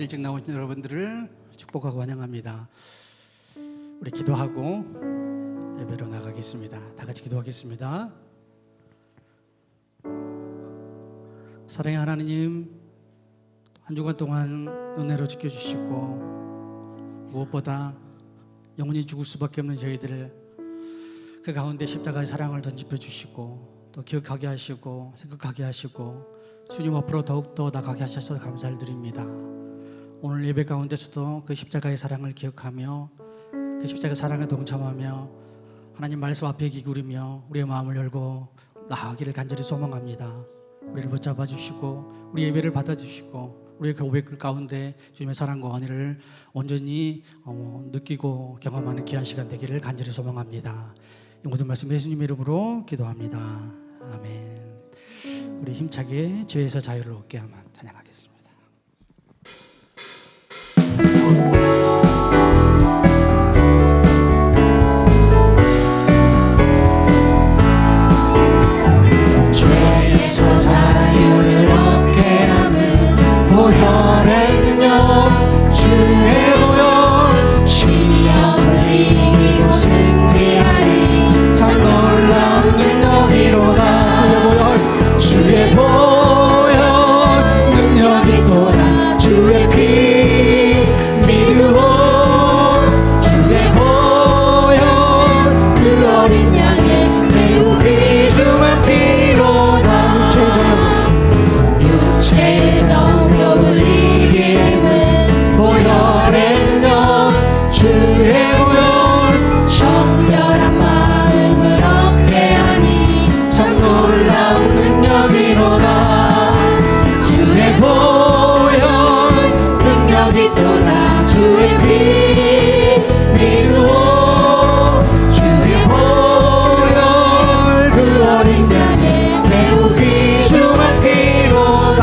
일찍 나오신 여러분들을 축복하고 환영합니다. 우리 기도하고 예배로 나가겠습니다. 다 같이 기도하겠습니다. 사랑의 하나님, 한 주간 동안 은혜로 지켜주시고 무엇보다 영원히 죽을 수밖에 없는 저희들을 그 가운데 십자가의 사랑을 던집혀 주시고 또 기억하게 하시고 생각하게 하시고 주님 앞으로 더욱더 나가게 하셔서 감사를 드립니다. 오늘 예배 가운데서도 그 십자가의 사랑을 기억하며 그 십자가의 사랑에 동참하며 하나님 말씀 앞에 기울이며 우리의 마음을 열고 나아가기를 간절히 소망합니다. 우리를 붙잡아 주시고 우리 예배를 받아주시고 우리의 고백 가운데 주님의 사랑과 은혜를 온전히 느끼고 경험하는 귀한 시간 되기를 간절히 소망합니다. 이 모든 말씀 예수님 이름으로 기도합니다. 아멘. 우리 힘차게 죄에서 자유를 얻게 하면 찬양하겠습니다. 죄에서 자유를 얻게 하는 보혈의 능력, 주의 보혈, 시험을 이기고 승리하리. 참 놀라운 능력이로다. 주의 보혈 능력이 또다. 주의 피 미루어 주의 보혈 그 어린 양의 매우 귀중한 피로다. 육체의 정욕을 이길 힘은 보혈의 능력, 주의 보혈 정결한 마음을 얻게 하니 참 놀라운 능력이로다. 주의 보혈 능력이 또다. 주의 피 미루어 주의 보혈 그 어린 양의 매우 귀중한 피로다.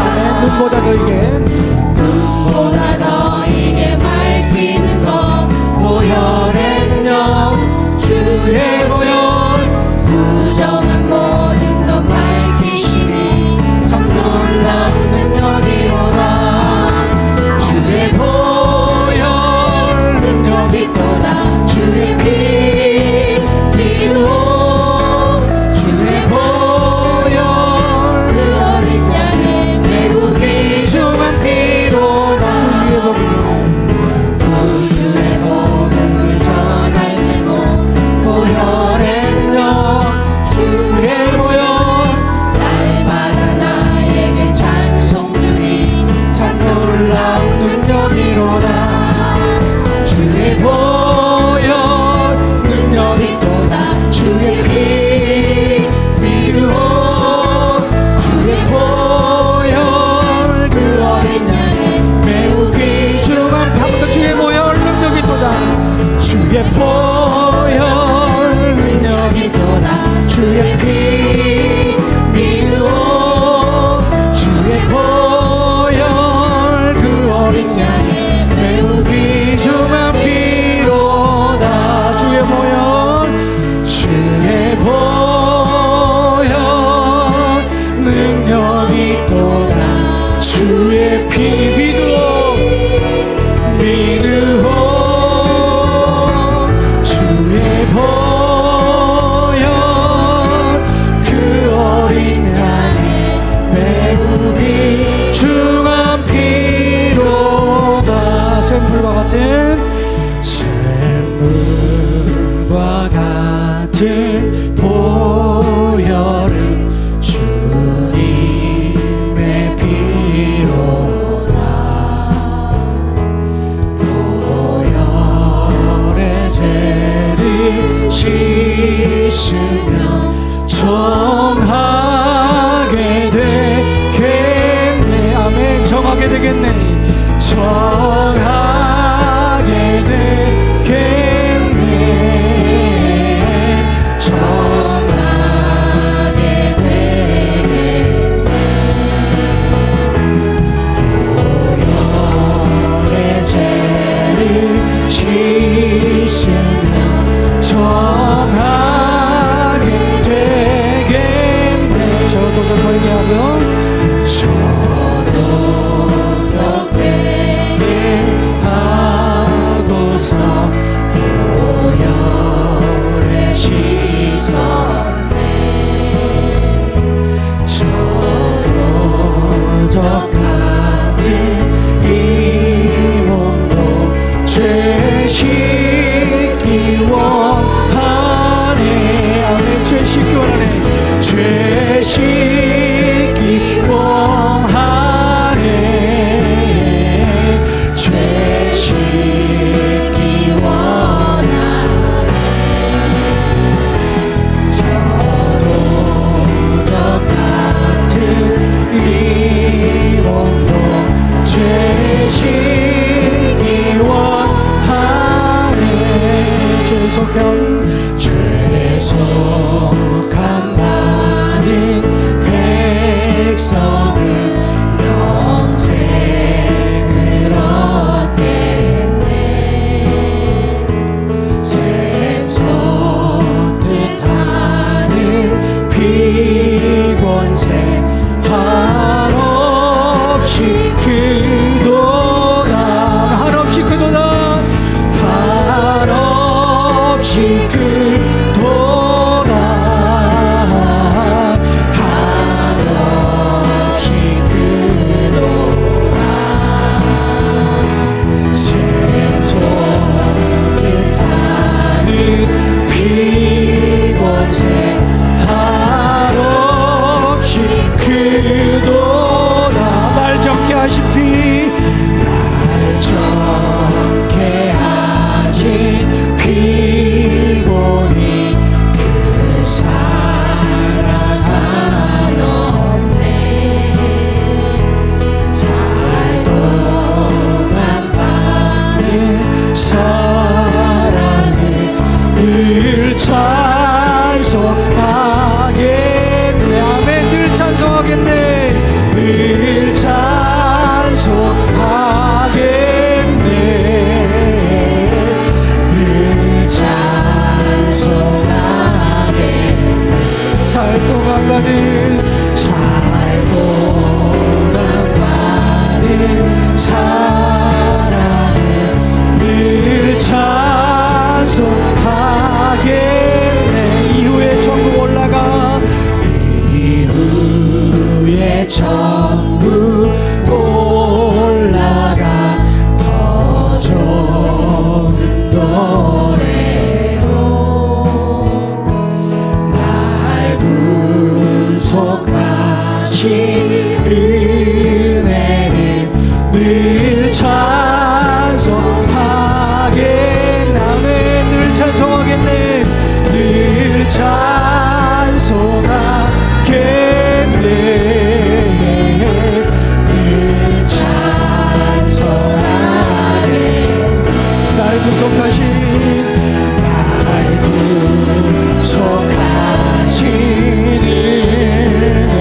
눈보다 더 이게 밝히는 것 보혈의 능력, 주의 보혈 부정한 모든 것 밝히시니 참 놀라운 능력이로다. 주의 보혈 능력이 또다. 주의 피 미루어 주의 보혈 그 어린 양의 매우 귀중한 피로다. 우주의 복음을 전할 제목 보혈의 능력, 주의 보혈 날마다 나에게 찬송 주니 참 놀라운 능력이로다. 주의 보혈 능력이 또다. 주의 피 미루어 주의 보혈 그 어린 양의 매우 귀중한 한번더 주의 보혈 능력이 또다. 주의 보혈 능력이 또다. 주의 피 미루어 주의 보혈 그 어린 양의 매우 귀중한 피로다. 주의 보혈 주의 보혈 능력이 또다. 주의 피 미루어 주의 보혈 그 어린 양의 매우 귀중한 피로다. 샘물과 같은 보혈은 주님의 피로다. 도적 같은 이 몸도 죄 씻기 원하네. 아멘. 죄 씻기 원하네. 죄 씻기 원하네. 죄 씻기 원하네. 저 도적 같은 이 몸도 죄 씻기 원하네. 죄속함 받은 백성은 영생을 얻겠네. 샘솟듯 하는 피곤생 한없이 그도다. 한없이 그도다. 한없이 그도다. 한없이 그도다. 샘솟듯 하는 피곤생 한없이 그도다. 날 정케 하신 피, 날 정케 하신 피곤이 그 사랑 한없네. 살동안 받는 사랑을 늘 찬송하겠네. 아멘. 늘 찬송하겠네. 늘 찬송하겠네. 늘 찬송하겠네. 살동안 가는 사랑을 늘 찬송하겠네. 이후에 천국 올라가. 이후에 천국 올라가 더 좋은 노래로 날 구속하신 은혜를 늘 찬송하겠네. 아멘. 늘 찬송하겠네. 늘 찬송하겠네. 늘 찬송하겠네. 날 구속하신 은혜를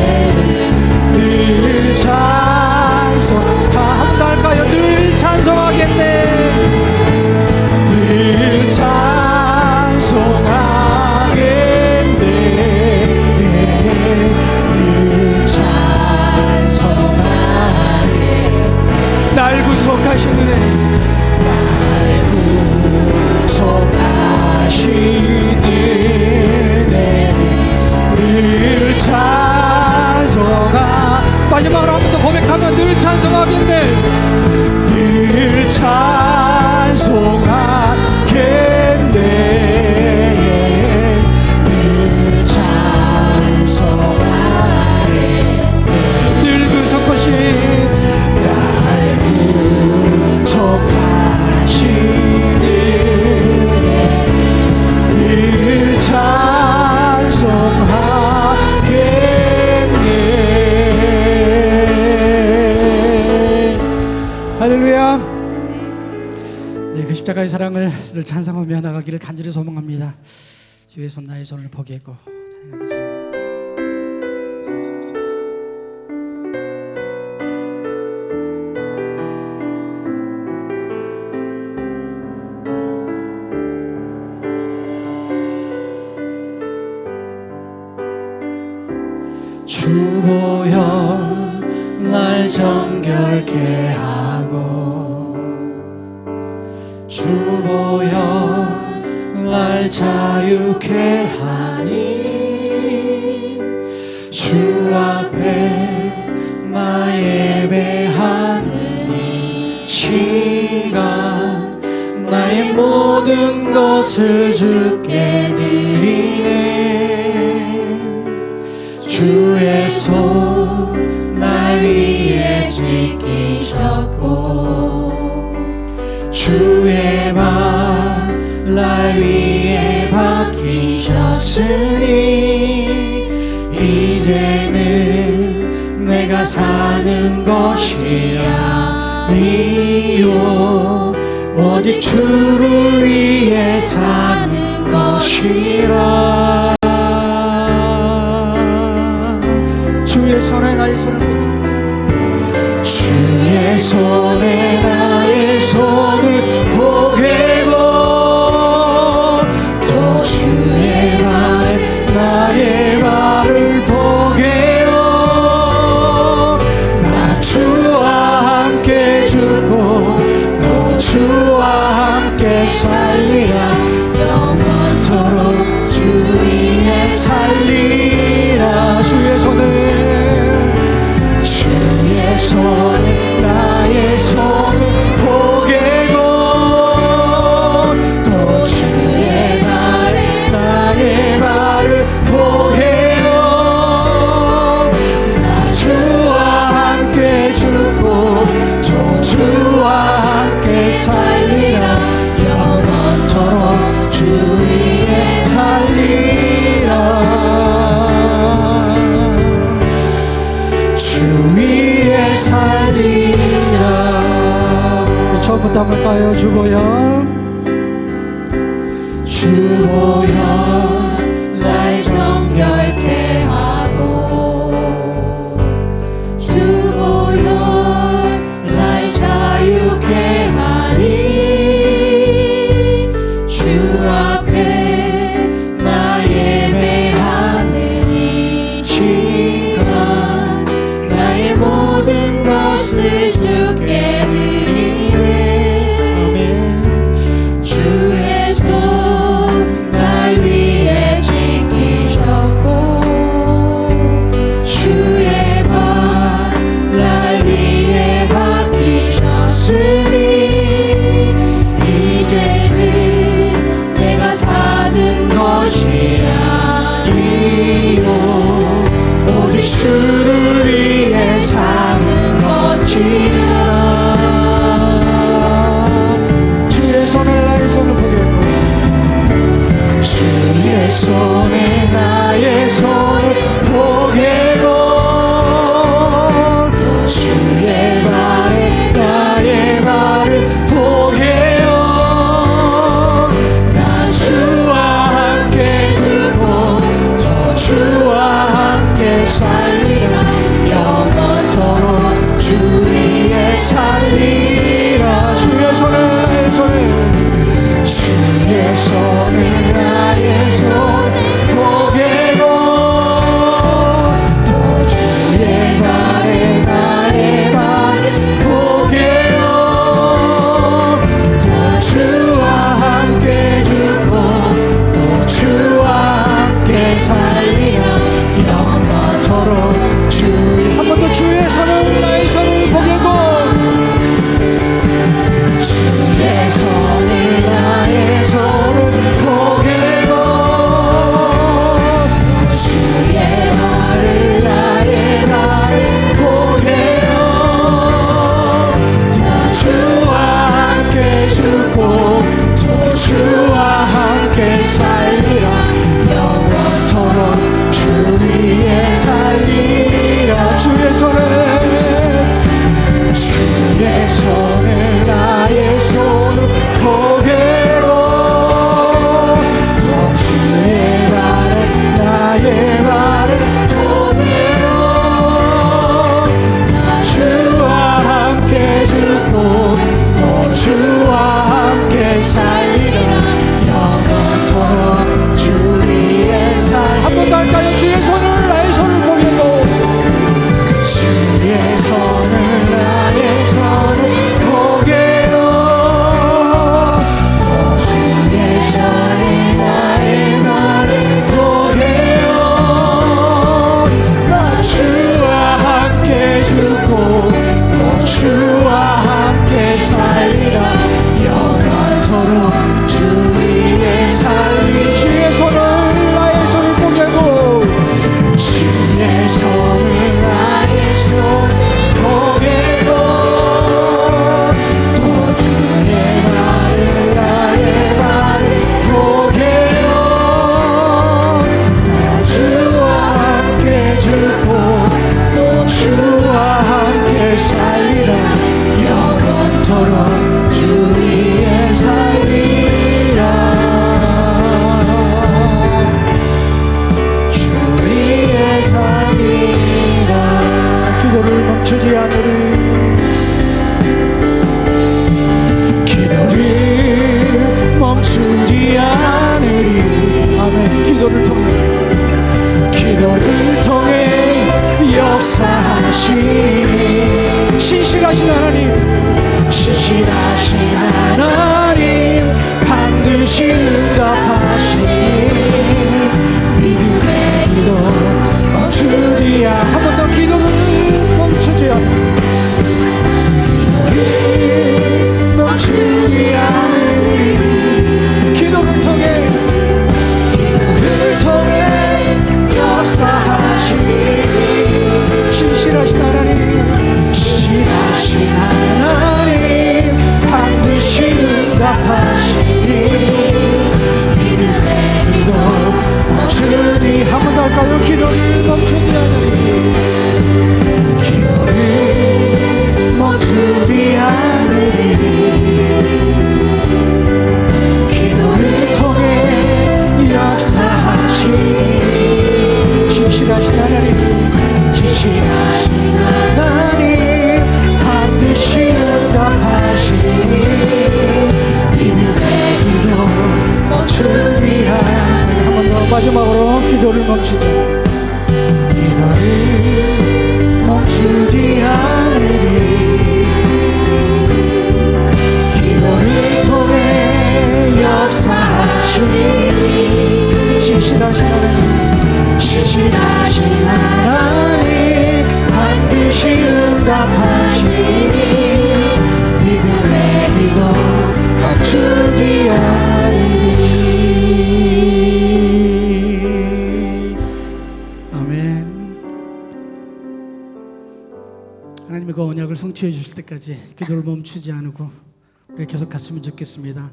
늘 찬송. 다 한번 할까요? 늘 찬송하겠네. 늘 찬송하겠네. 늘 찬송하겠네. 날 구속하신 은혜, 날 구속하신 은혜를 늘 찬송하. 마지막으로 한 번 더 고백하면 늘 찬송하겠네. 늘 찬송하겠네. 늘 찬송하겠네. 늘 구속하신, 날 구속하신 은혜 늘 찬송하겠네. 할렐루야. 네, 그 십자가의 사랑을 늘 찬송하며 나가기를 간절히 소망합니다. 주의 손 나의 손을 포기하고 찬양하겠습니다. 주보여 날 정결케 하고 주보여 날 자유케 하니 주 앞에 나의 시간 나의 모든 것을 주께 드리네. 주의 손 날 위에 지키셨고 주의 발 날 위에 박히셨으니 이제는 내가 사는 것이 아니요 오직 주를 위해 사는 것이라. 주의 손에 나의 손을 주의 손에 나의 손을 포개고 또 주의 발에 나의 발을 포개어 나 주와 함께 죽고 너 주와 함께 살리라. 영원토록 주 위에 살리라. 주의 손에 나의 손을 포개고 또 주의 발에 나의 발을 포개어 나 주와 함께 죽고 또 주와 함께 살리라. 영원토록 주 위에 살리라. 주 위에 살리라. 처음부터 한번 볼까요? 주보여 주보여 날 정결케 하고 주보여 날 자유케 하니 주 앞에 나 예배하는 이 시간 나의 모든 것을 주께 드리네. 주의 손 날 위에 살리라 영원토록 주 위에 살리라 주 위에 살리라 기도를 멈추지 않으리 기도를 멈추지 않으리 아멘 기도를 통해 역사하시니 신실하신 하나님 신실하신 하나님 반드시 응답하시니 믿음의 기도 멈추지 않 한 번 더 기도를 멈추지 않 기도를 멈추지 않으리 기도를 통해 역사하시니 신실하신 하나님 신실하신 하나님 반드시 응답하시니 믿음의 기도 멈추지 한 번 더 할까요? 기도를 멈추지 않으리 기도를 멈추지 않으리 기도를 통해 역사하시니 신실하신 하나님 신실하신 하나님 반드시 응답하시니 믿음의 기도 멈추지 않으리 한 번 더 마지막으로 기도를 멈추자 기도를 멈추지 않으리 기도를 통해 역사하시니 신실하신 하나님 신실하신 하나님 반드시 응답하시니 믿음의 기도 멈추지 않으리 아멘 하나님의 그 언약을 성취해 주실 때까지 기도를 멈추지 않고 우리 계속 갔으면 좋겠습니다.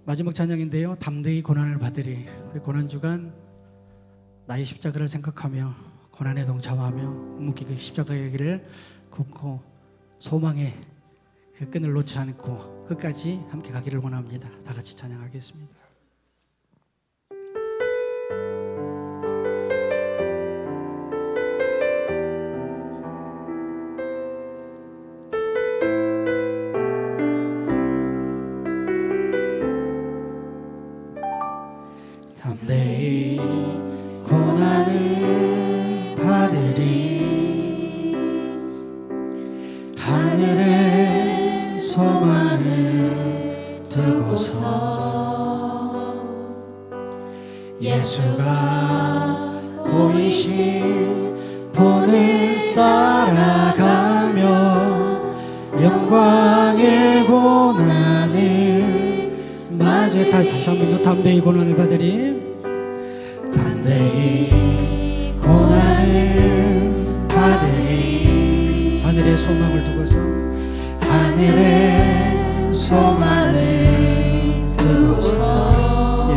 마지막 찬양인데요 담대히 고난을 받으리 우리 고난주간 나의 십자가를 생각하며 고난에 동참하며 묵묵히 십자가의 길을 굽고 소망의 그 끈을 놓지 않고 끝까지 함께 가기를 원합니다. 다 같이 찬양하겠습니다. 담대히 고난을 받으리 하늘에 소망을 두고서 예수가 보이신 본을 따라가며 영광의 고난을 맞이 다시 한번 담대히 고난을 받으리 담대히 고난을 받으리 하늘의 소망을 두고서 하늘의 소망을 두고서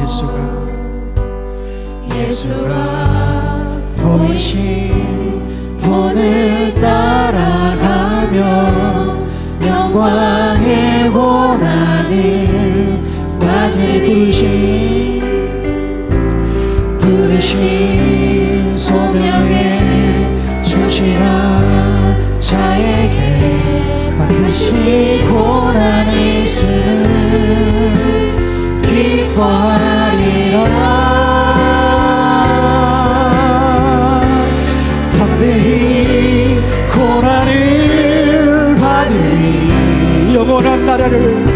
예수가 보이신 본을 따라가며 영광의 고난을 맞이 부르신 소명에 충실한 자에게 반드시 고난이 있음 기뻐하리라 담대히 고난을 받으리 영원한 나라를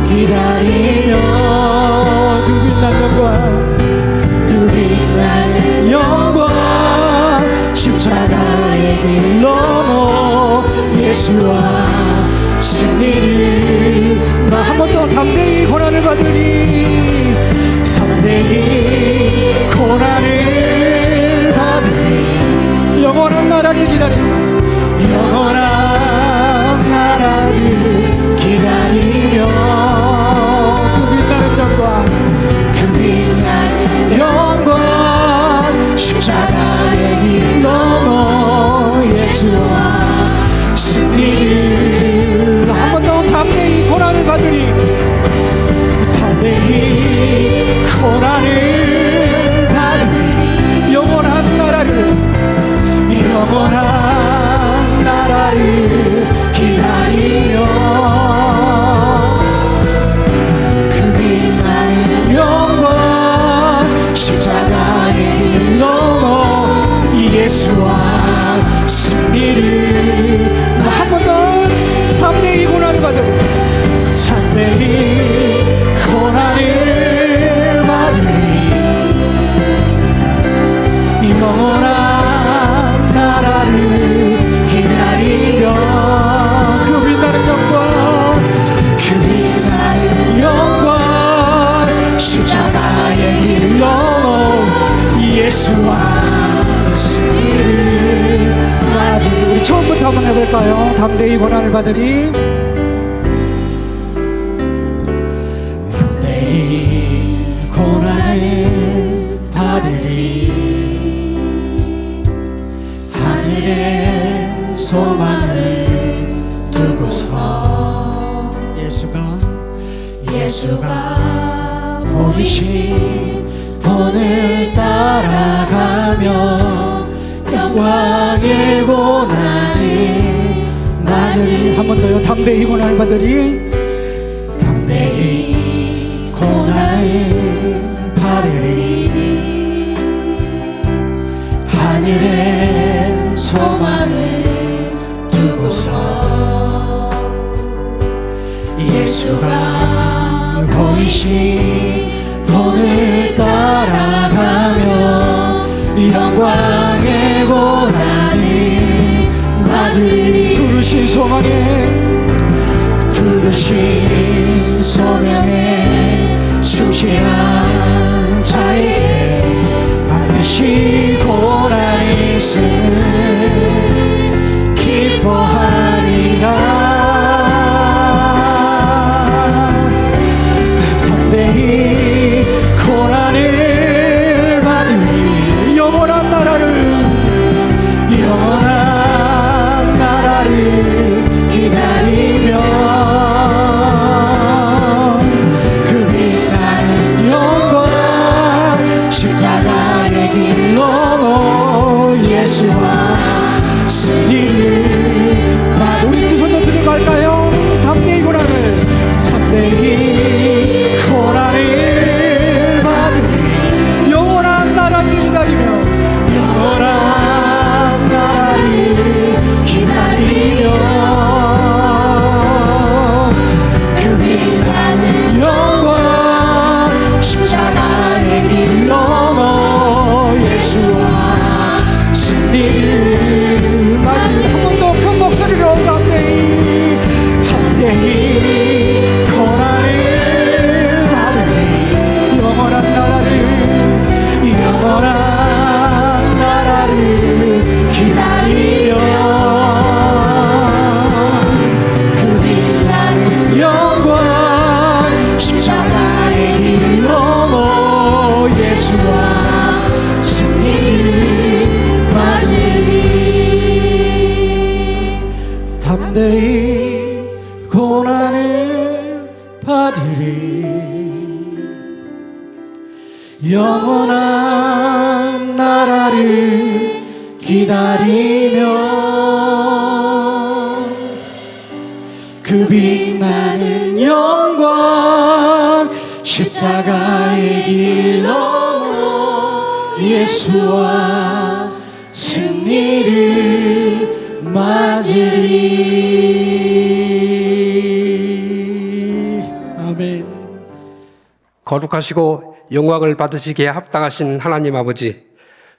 기다리며 그 빛나는 영광 십자가의 길 넘어 예수와 승리를 한 번 더 담대히 고난을 받으리 담대히 고난을 받으리 영원한 나라를 기다리며 영원한 나라를 기다리며 그 빛나는 영광 십자가의 길 넘어 영원한 나라를 기다리며 그 빛나는 영광 십자가의 길 넘어 예수와 승리를 한 번 더 담대히 고난을 받으리 담대히 고난을 받으리 영원한 나라를 기다리며 그 빛나는 영광 그 빛나는 영광 십자가의 길 넘어 예수와 승리를 맞으리 우리 처음부터 한번 해볼까요? 담대히 고난을 받으리 담대히 고난을 받으리 하늘에 소망을 두고서 예수가 보이신 본을 따라가며 영광의 고난을 받으리 한 번 더요 담대히 고난을 받으리 담대히 고난을 받으리 하늘에 소망을 두고서 예수가 보이신 본을 따라가며 영광의 고난을 받으리 부르신 소명에 충실한 자에게 반드시 고난이 있음을 기뻐하리라 담대히 고난을 받으리 영원한 나라를 기다리며 그 빛나는 영광 십자가의 길 넘어 예수와 승리를 받으리 우리 두 손 높이 들고 할까요? 담대히 고난을 받으리 영원한 나라를 기다리며 영원한 나라를 기다리며 그 빛나는 영광 십자가의 길 넘어 예수와 승리를 맞으리 한 번 더 큰 목소리로 담대히 고난을 받으리 영원한 나라를 기다리며 그 빛나는 영광 십자가의 길 넘어 예수와 승리를 맞으리 담대히 고난을 받으리 영원한 나라를 기다리며 그 빛나는 영광 십자가의 길 넘어 예수와 승리를 맞으리 아멘 거룩하시고 영광을 받으시기에 합당하신 하나님 아버지,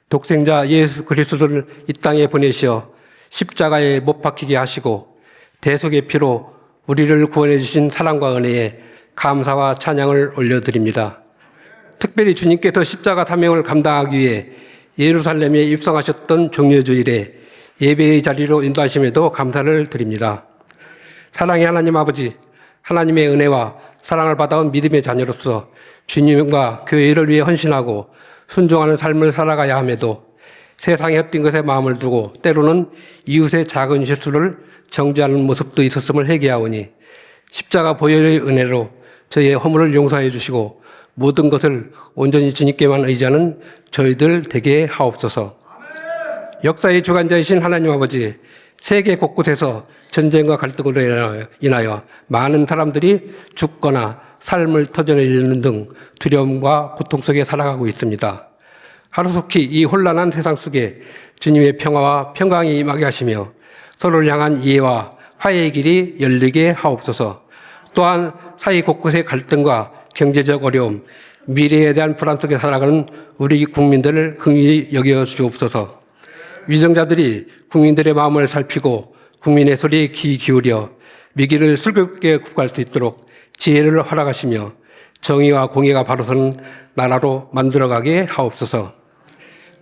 독생자 예수 그리스도를 이 땅에 보내시어 십자가에 못 박히게 하시고 대속의 피로 우리를 구원해 주신 사랑과 은혜에 감사와 찬양을 올려드립니다. 특별히 주님께서 십자가 사명을 감당하기 위해 예루살렘에 입성하셨던 종려주일에 예배의 자리로 인도하심에도 감사를 드립니다. 사랑의 하나님 아버지, 하나님의 은혜와 사랑을 받아온 믿음의 자녀로서 주님과 교회를 위해 헌신하고 순종하는 삶을 살아가야 함에도 세상에 헛된 것에 마음을 두고 때로는 이웃의 작은 실수를 정죄하는 모습도 있었음을 회개하오니 십자가 보혈의 은혜로 저희의 허물을 용서해 주시고 모든 것을 온전히 주님께만 의지하는 저희들 되게 하옵소서. 역사의 주관자이신 하나님 아버지, 세계 곳곳에서 전쟁과 갈등으로 인하여 많은 사람들이 죽거나 삶을 터져내는 등 두려움과 고통 속에 살아가고 있습니다. 하루속히 이 혼란한 세상 속에 주님의 평화와 평강이 임하게 하시며 서로를 향한 이해와 화해의 길이 열리게 하옵소서. 또한 사회 곳곳의 갈등과 경제적 어려움, 미래에 대한 불안 속에 살아가는 우리 국민들을 긍휼히 여겨 주옵소서. 위정자들이 국민들의 마음을 살피고 국민의 소리에 귀 기울여 미기를 슬기롭게 굽갈 수 있도록 지혜를 허락하시며 정의와 공의가 바로서는 나라로 만들어가게 하옵소서.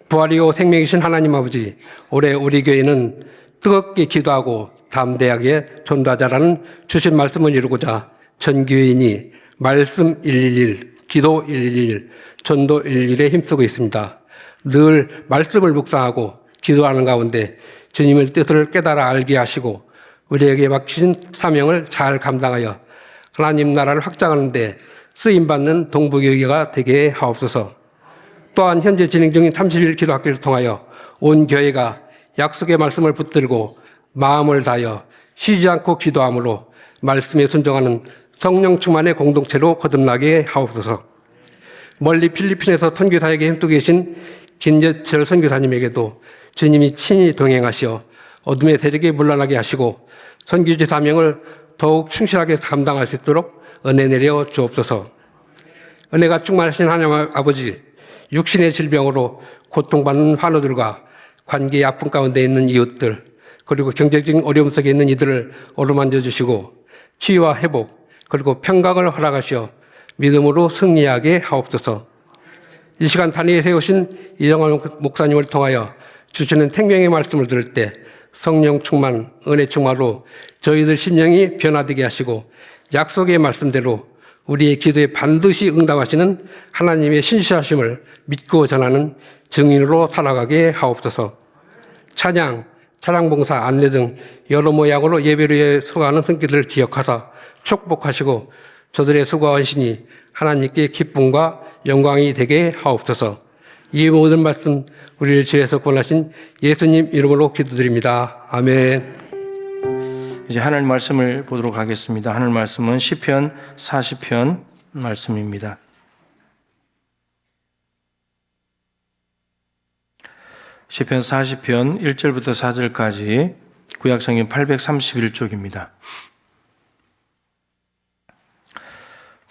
부활이요 생명이신 하나님 아버지, 올해 우리 교회는 뜨겁게 기도하고 담대하게 전도하자라는 주신 말씀을 이루고자 전 교회인이 말씀 111, 기도 111, 전도 111에 힘쓰고 있습니다. 늘 말씀을 묵상하고 기도하는 가운데 주님의 뜻을 깨달아 알게 하시고 우리에게 맡기신 사명을 잘 감당하여 하나님 나라를 확장하는 데 쓰임받는 동부교회가 되게 하옵소서. 또한 현재 진행 중인 30일 기도학교를 통하여 온 교회가 약속의 말씀을 붙들고 마음을 다하여 쉬지 않고 기도함으로 말씀에 순종하는 성령 충만의 공동체로 거듭나게 하옵소서. 멀리 필리핀에서 선교 사역에 힘쓰고 계신 김여철 선교사님에게도 주님이 친히 동행하시어 어둠의 세력에 물러나게 하시고 선교지 사명을 더욱 충실하게 감당할 수 있도록 은혜 내려 주옵소서. 은혜가 충만하신 하나님 아버지, 육신의 질병으로 고통받는 환우들과 관계의 아픔 가운데 있는 이웃들, 그리고 경제적인 어려움 속에 있는 이들을 어루만져 주시고 치유와 회복, 그리고 평강을 허락하시어 믿음으로 승리하게 하옵소서. 이 시간 단위에 세우신 이정환 목사님을 통하여 주시는 생명의 말씀을 들을 때 성령 충만, 은혜 충만으로 저희들 심령이 변화되게 하시고 약속의 말씀대로 우리의 기도에 반드시 응답하시는 하나님의 신실하심을 믿고 전하는 증인으로 살아가게 하옵소서. 찬양, 찬양봉사, 안내 등 여러 모양으로 예배를 위해 수고하는 성기들을 기억하사 축복하시고 저들의 수고와 헌신이 하나님께 기쁨과 영광이 되게 하옵소서. 이 모든 말씀 우리를 죄에서 구원하신 예수님 이름으로 기도드립니다. 아멘. 이제 하나님 말씀을 보도록 하겠습니다. 하나님 말씀은 시편 40편 말씀입니다. 시편 40편 1절부터 4절까지 구약성경 831쪽입니다.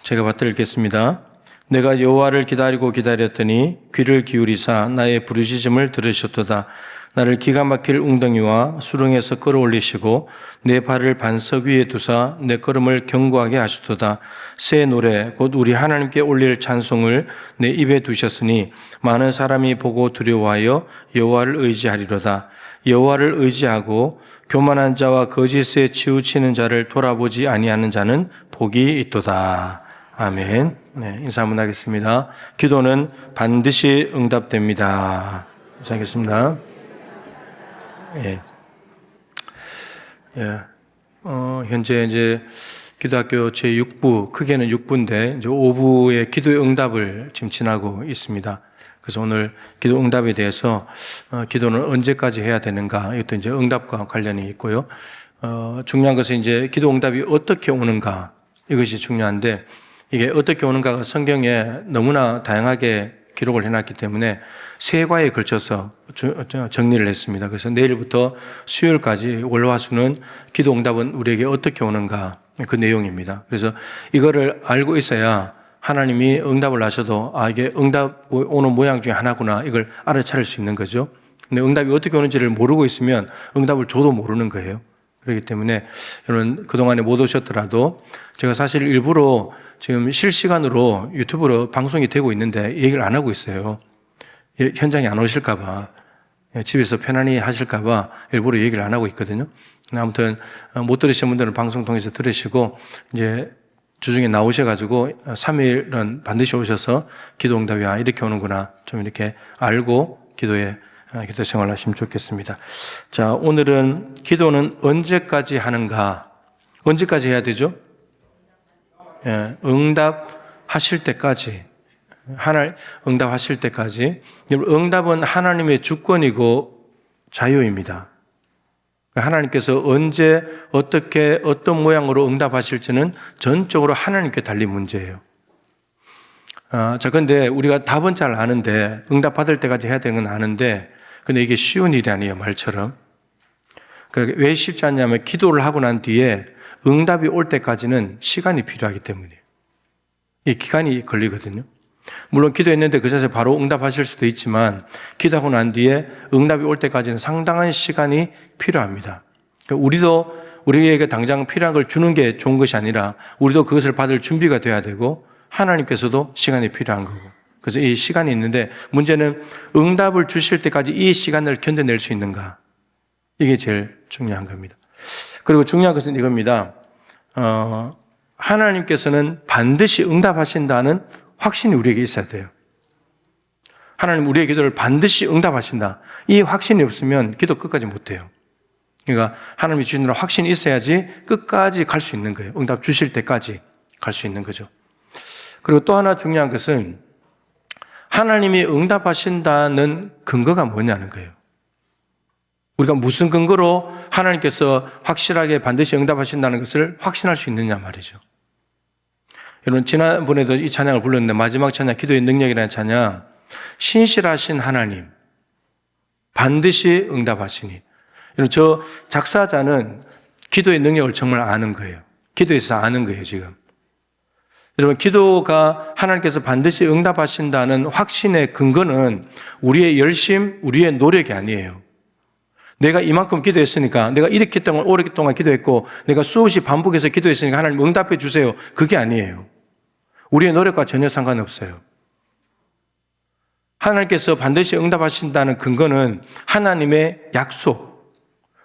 제가 받들어 읽겠습니다. 내가 여호와를 기다리고 기다렸더니 귀를 기울이사 나의 부르짖음을 들으셨도다. 나를 기가 막힐 웅덩이와 수렁에서 끌어올리시고 내 발을 반석 위에 두사 내 걸음을 견고하게 하셨도다. 새 노래 곧 우리 하나님께 올릴 찬송을 내 입에 두셨으니 많은 사람이 보고 두려워하여 여호와를 의지하리로다. 여호와를 의지하고 교만한 자와 거짓에 치우치는 자를 돌아보지 아니하는 자는 복이 있도다. 아멘. 네, 인사 한번 하겠습니다. 기도는 반드시 응답됩니다. 인사하겠습니다. 예. 예. 현재 이제 기도학교 제6부, 크게는 6부인데, 이제 5부의 기도의 응답을 지금 지나고 있습니다. 그래서 오늘 기도 응답에 대해서, 기도는 언제까지 해야 되는가, 이것도 이제 응답과 관련이 있고요. 중요한 것은 이제 기도 응답이 어떻게 오는가, 이것이 중요한데, 이게 어떻게 오는가가 성경에 너무나 다양하게 기록을 해놨기 때문에 세 과에 걸쳐서 정리를 했습니다. 그래서 내일부터 수요일까지 월화수는 기도 응답은 우리에게 어떻게 오는가 그 내용입니다. 그래서 이거를 알고 있어야 하나님이 응답을 하셔도 이게 응답 오는 모양 중에 하나구나 이걸 알아차릴 수 있는 거죠. 근데 응답이 어떻게 오는지를 모르고 있으면 응답을 줘도 모르는 거예요. 그렇기 때문에 여러분 그동안에 못 오셨더라도 제가 사실 일부러 지금 실시간으로 유튜브로 방송이 되고 있는데 얘기를 안 하고 있어요. 현장에 안 오실까 봐, 집에서 편안히 하실까 봐 일부러 얘기를 안 하고 있거든요. 아무튼 못 들으신 분들은 방송 통해서 들으시고 이제 주중에 나오셔가지고 3일은 반드시 오셔서 기도 응답이 이렇게 오는구나 좀 이렇게 알고 기도 생활을 하시면 좋겠습니다. 자, 오늘은 기도는 언제까지 하는가? 언제까지 해야 되죠? 응답하실 때까지. 응답하실 때까지. 응답은 하나님의 주권이고 자유입니다. 하나님께서 언제 어떻게 어떤 모양으로 응답하실지는 전적으로 하나님께 달린 문제예요. 자, 근데 우리가 답은 잘 아는데 응답받을 때까지 해야 되는 건 아는데 근데 이게 쉬운 일이 아니에요, 말처럼. 그러니까 왜 쉽지 않냐면 기도를 하고 난 뒤에 응답이 올 때까지는 시간이 필요하기 때문이에요. 이 기간이 걸리거든요. 물론 기도했는데 그 자세 바로 응답하실 수도 있지만 기도하고 난 뒤에 응답이 올 때까지는 상당한 시간이 필요합니다. 그러니까 우리에게 당장 필요한 걸 주는 게 좋은 것이 아니라 우리도 그것을 받을 준비가 돼야 되고 하나님께서도 시간이 필요한 거고. 그래서 이 시간이 있는데 문제는 응답을 주실 때까지 이 시간을 견뎌낼 수 있는가. 이게 제일 중요한 겁니다. 그리고 중요한 것은 이겁니다. 하나님께서는 반드시 응답하신다는 확신이 우리에게 있어야 돼요. 하나님 우리의 기도를 반드시 응답하신다. 이 확신이 없으면 기도 끝까지 못해요. 그러니까 하나님이 주시는 확신이 있어야지 끝까지 갈 수 있는 거예요. 응답 주실 때까지 갈 수 있는 거죠. 그리고 또 하나 중요한 것은 하나님이 응답하신다는 근거가 뭐냐는 거예요. 우리가 무슨 근거로 하나님께서 확실하게 반드시 응답하신다는 것을 확신할 수 있느냐 말이죠. 여러분 지난번에도 이 찬양을 불렀는데 마지막 찬양 기도의 능력이라는 찬양 신실하신 하나님 반드시 응답하시니 여러분 저 작사자는 기도의 능력을 정말 아는 거예요. 기도에서 아는 거예요 지금. 여러분 기도가 하나님께서 반드시 응답하신다는 확신의 근거는 우리의 열심, 우리의 노력이 아니에요. 내가 이만큼 기도했으니까 내가 이렇게 동안 오랫동안 기도했고 내가 수없이 반복해서 기도했으니까 하나님 응답해 주세요. 그게 아니에요. 우리의 노력과 전혀 상관없어요. 하나님께서 반드시 응답하신다는 근거는 하나님의 약속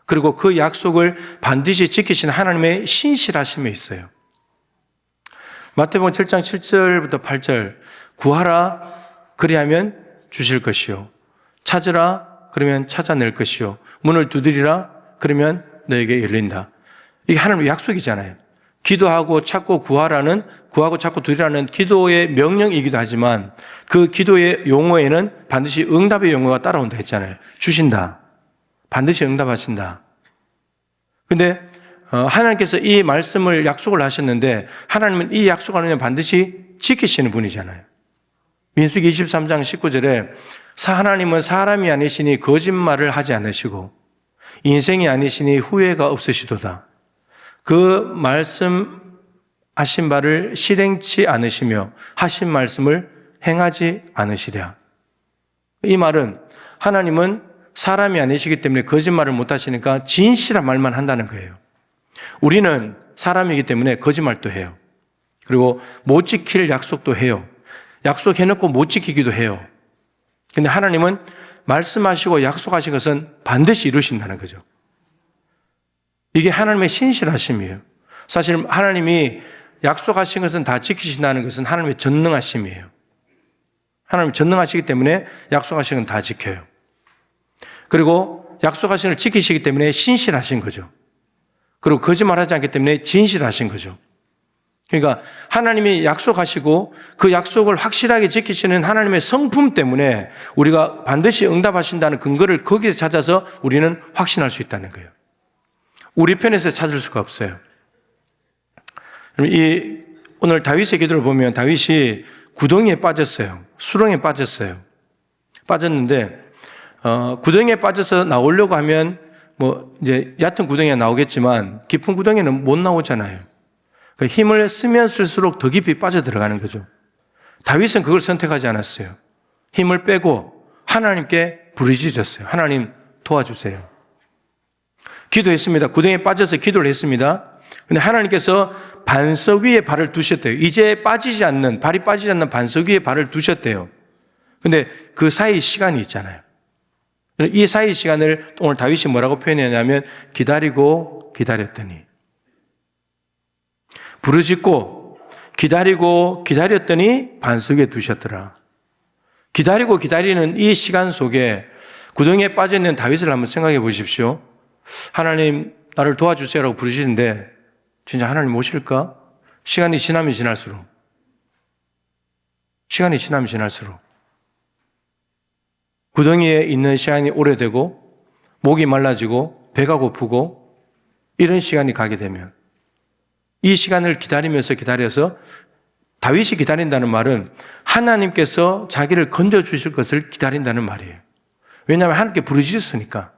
그리고 그 약속을 반드시 지키시는 하나님의 신실하심에 있어요. 마태복음 7장 7절부터 8절 구하라 그리하면 주실 것이요 찾으라 그러면 찾아낼 것이요 문을 두드리라 그러면 너에게 열린다. 이게 하나님의 약속이잖아요. 기도하고 찾고 구하라는 구하고 찾고 두드리라는 기도의 명령이기도 하지만 그 기도의 용어에는 반드시 응답의 용어가 따라온다 했잖아요. 주신다. 반드시 응답하신다. 근데 하나님께서 이 말씀을 약속을 하셨는데 하나님은 이 약속을 반드시 지키시는 분이잖아요. 민수기 23장 19절에 하나님은 사람이 아니시니 거짓말을 하지 않으시고 인생이 아니시니 후회가 없으시도다. 그 말씀하신 바를 실행치 않으시며 하신 말씀을 행하지 않으시랴. 이 말은 하나님은 사람이 아니시기 때문에 거짓말을 못하시니까 진실한 말만 한다는 거예요. 우리는 사람이기 때문에 거짓말도 해요. 그리고 못 지킬 약속도 해요. 약속해놓고 못 지키기도 해요. 근데 하나님은 말씀하시고 약속하신 것은 반드시 이루신다는 거죠. 이게 하나님의 신실하심이에요. 사실 하나님이 약속하신 것은 다 지키신다는 것은 하나님의 전능하심이에요. 하나님이 전능하시기 때문에 약속하신 건 다 지켜요. 그리고 약속하신 걸 지키시기 때문에 신실하신 거죠. 그리고 거짓말하지 않기 때문에 진실하신 거죠. 그러니까 하나님이 약속하시고 그 약속을 확실하게 지키시는 하나님의 성품 때문에 우리가 반드시 응답하신다는 근거를 거기서 찾아서 우리는 확신할 수 있다는 거예요. 우리 편에서 찾을 수가 없어요. 오늘 다윗의 기도를 보면 다윗이 구덩이에 빠졌어요. 수렁에 빠졌어요. 빠졌는데 구덩이에 빠져서 나오려고 하면 이제 얕은 구덩이가 나오겠지만 깊은 구덩이는 못 나오잖아요. 그러니까 힘을 쓰면 쓸수록 더 깊이 빠져들어가는 거죠. 다윗은 그걸 선택하지 않았어요. 힘을 빼고 하나님께 부르짖었어요. 하나님 도와주세요. 기도했습니다. 구덩이에 빠져서 기도를 했습니다. 근데 하나님께서 반석 위에 발을 두셨대요. 이제 발이 빠지지 않는 반석 위에 발을 두셨대요. 근데 그 사이 시간이 있잖아요. 이 사이 시간을 오늘 다윗이 뭐라고 표현하냐면 기다리고 기다렸더니 부르짖고 기다리고 기다렸더니 반석 위에 두셨더라. 기다리고 기다리는 이 시간 속에 구덩이에 빠져있는 다윗을 한번 생각해 보십시오. 하나님 나를 도와주세요라고 부르시는데 진짜 하나님 오실까? 시간이 지나면 지날수록 구덩이에 있는 시간이 오래되고 목이 말라지고 배가 고프고 이런 시간이 가게 되면 이 시간을 기다려서 다윗이 기다린다는 말은 하나님께서 자기를 건져주실 것을 기다린다는 말이에요. 왜냐하면 하나님께 부르짖었으니까.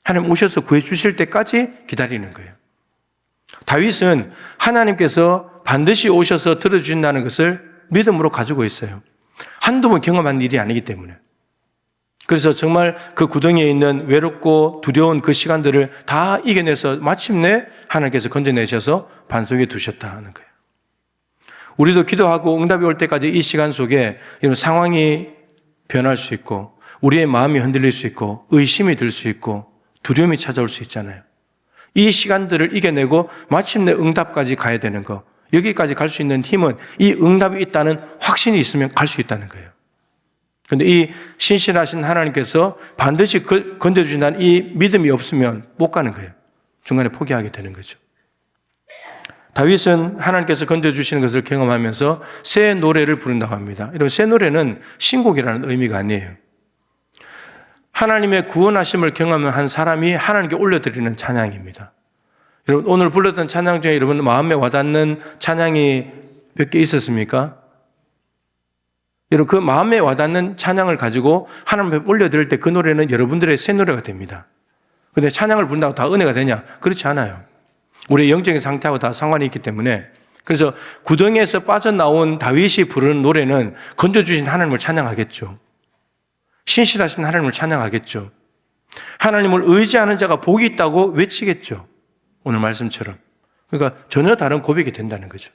하나님 오셔서 구해주실 때까지 기다리는 거예요. 다윗은 하나님께서 반드시 오셔서 들어주신다는 것을 믿음으로 가지고 있어요. 한두 번 경험한 일이 아니기 때문에. 그래서 정말 그 구덩이에 있는 외롭고 두려운 그 시간들을 다 이겨내서 마침내 하나님께서 건져내셔서 반석에 두셨다는 거예요. 우리도 기도하고 응답이 올 때까지 이 시간 속에 이런 상황이 변할 수 있고 우리의 마음이 흔들릴 수 있고 의심이 들 수 있고 두려움이 찾아올 수 있잖아요. 이 시간들을 이겨내고 마침내 응답까지 가야 되는 거. 여기까지 갈 수 있는 힘은 이 응답이 있다는 확신이 있으면 갈 수 있다는 거예요. 그런데 이 신실하신 하나님께서 반드시 건져주신다는 이 믿음이 없으면 못 가는 거예요. 중간에 포기하게 되는 거죠. 다윗은 하나님께서 건져주시는 것을 경험하면서 새 노래를 부른다고 합니다. 이런 새 노래는 신곡이라는 의미가 아니에요. 하나님의 구원하심을 경험한 사람이 하나님께 올려드리는 찬양입니다. 여러분, 오늘 불렀던 찬양 중에 여러분 마음에 와닿는 찬양이 몇 개 있었습니까? 여러분, 그 마음에 와닿는 찬양을 가지고 하나님 앞에 올려드릴 때 그 노래는 여러분들의 새 노래가 됩니다. 그런데 찬양을 부른다고 다 은혜가 되냐? 그렇지 않아요. 우리의 영적인 상태하고 다 상관이 있기 때문에 그래서 구덩이에서 빠져나온 다윗이 부르는 노래는 건져주신 하나님을 찬양하겠죠. 신실하신 하나님을 찬양하겠죠. 하나님을 의지하는 자가 복이 있다고 외치겠죠. 오늘 말씀처럼. 그러니까 전혀 다른 고백이 된다는 거죠.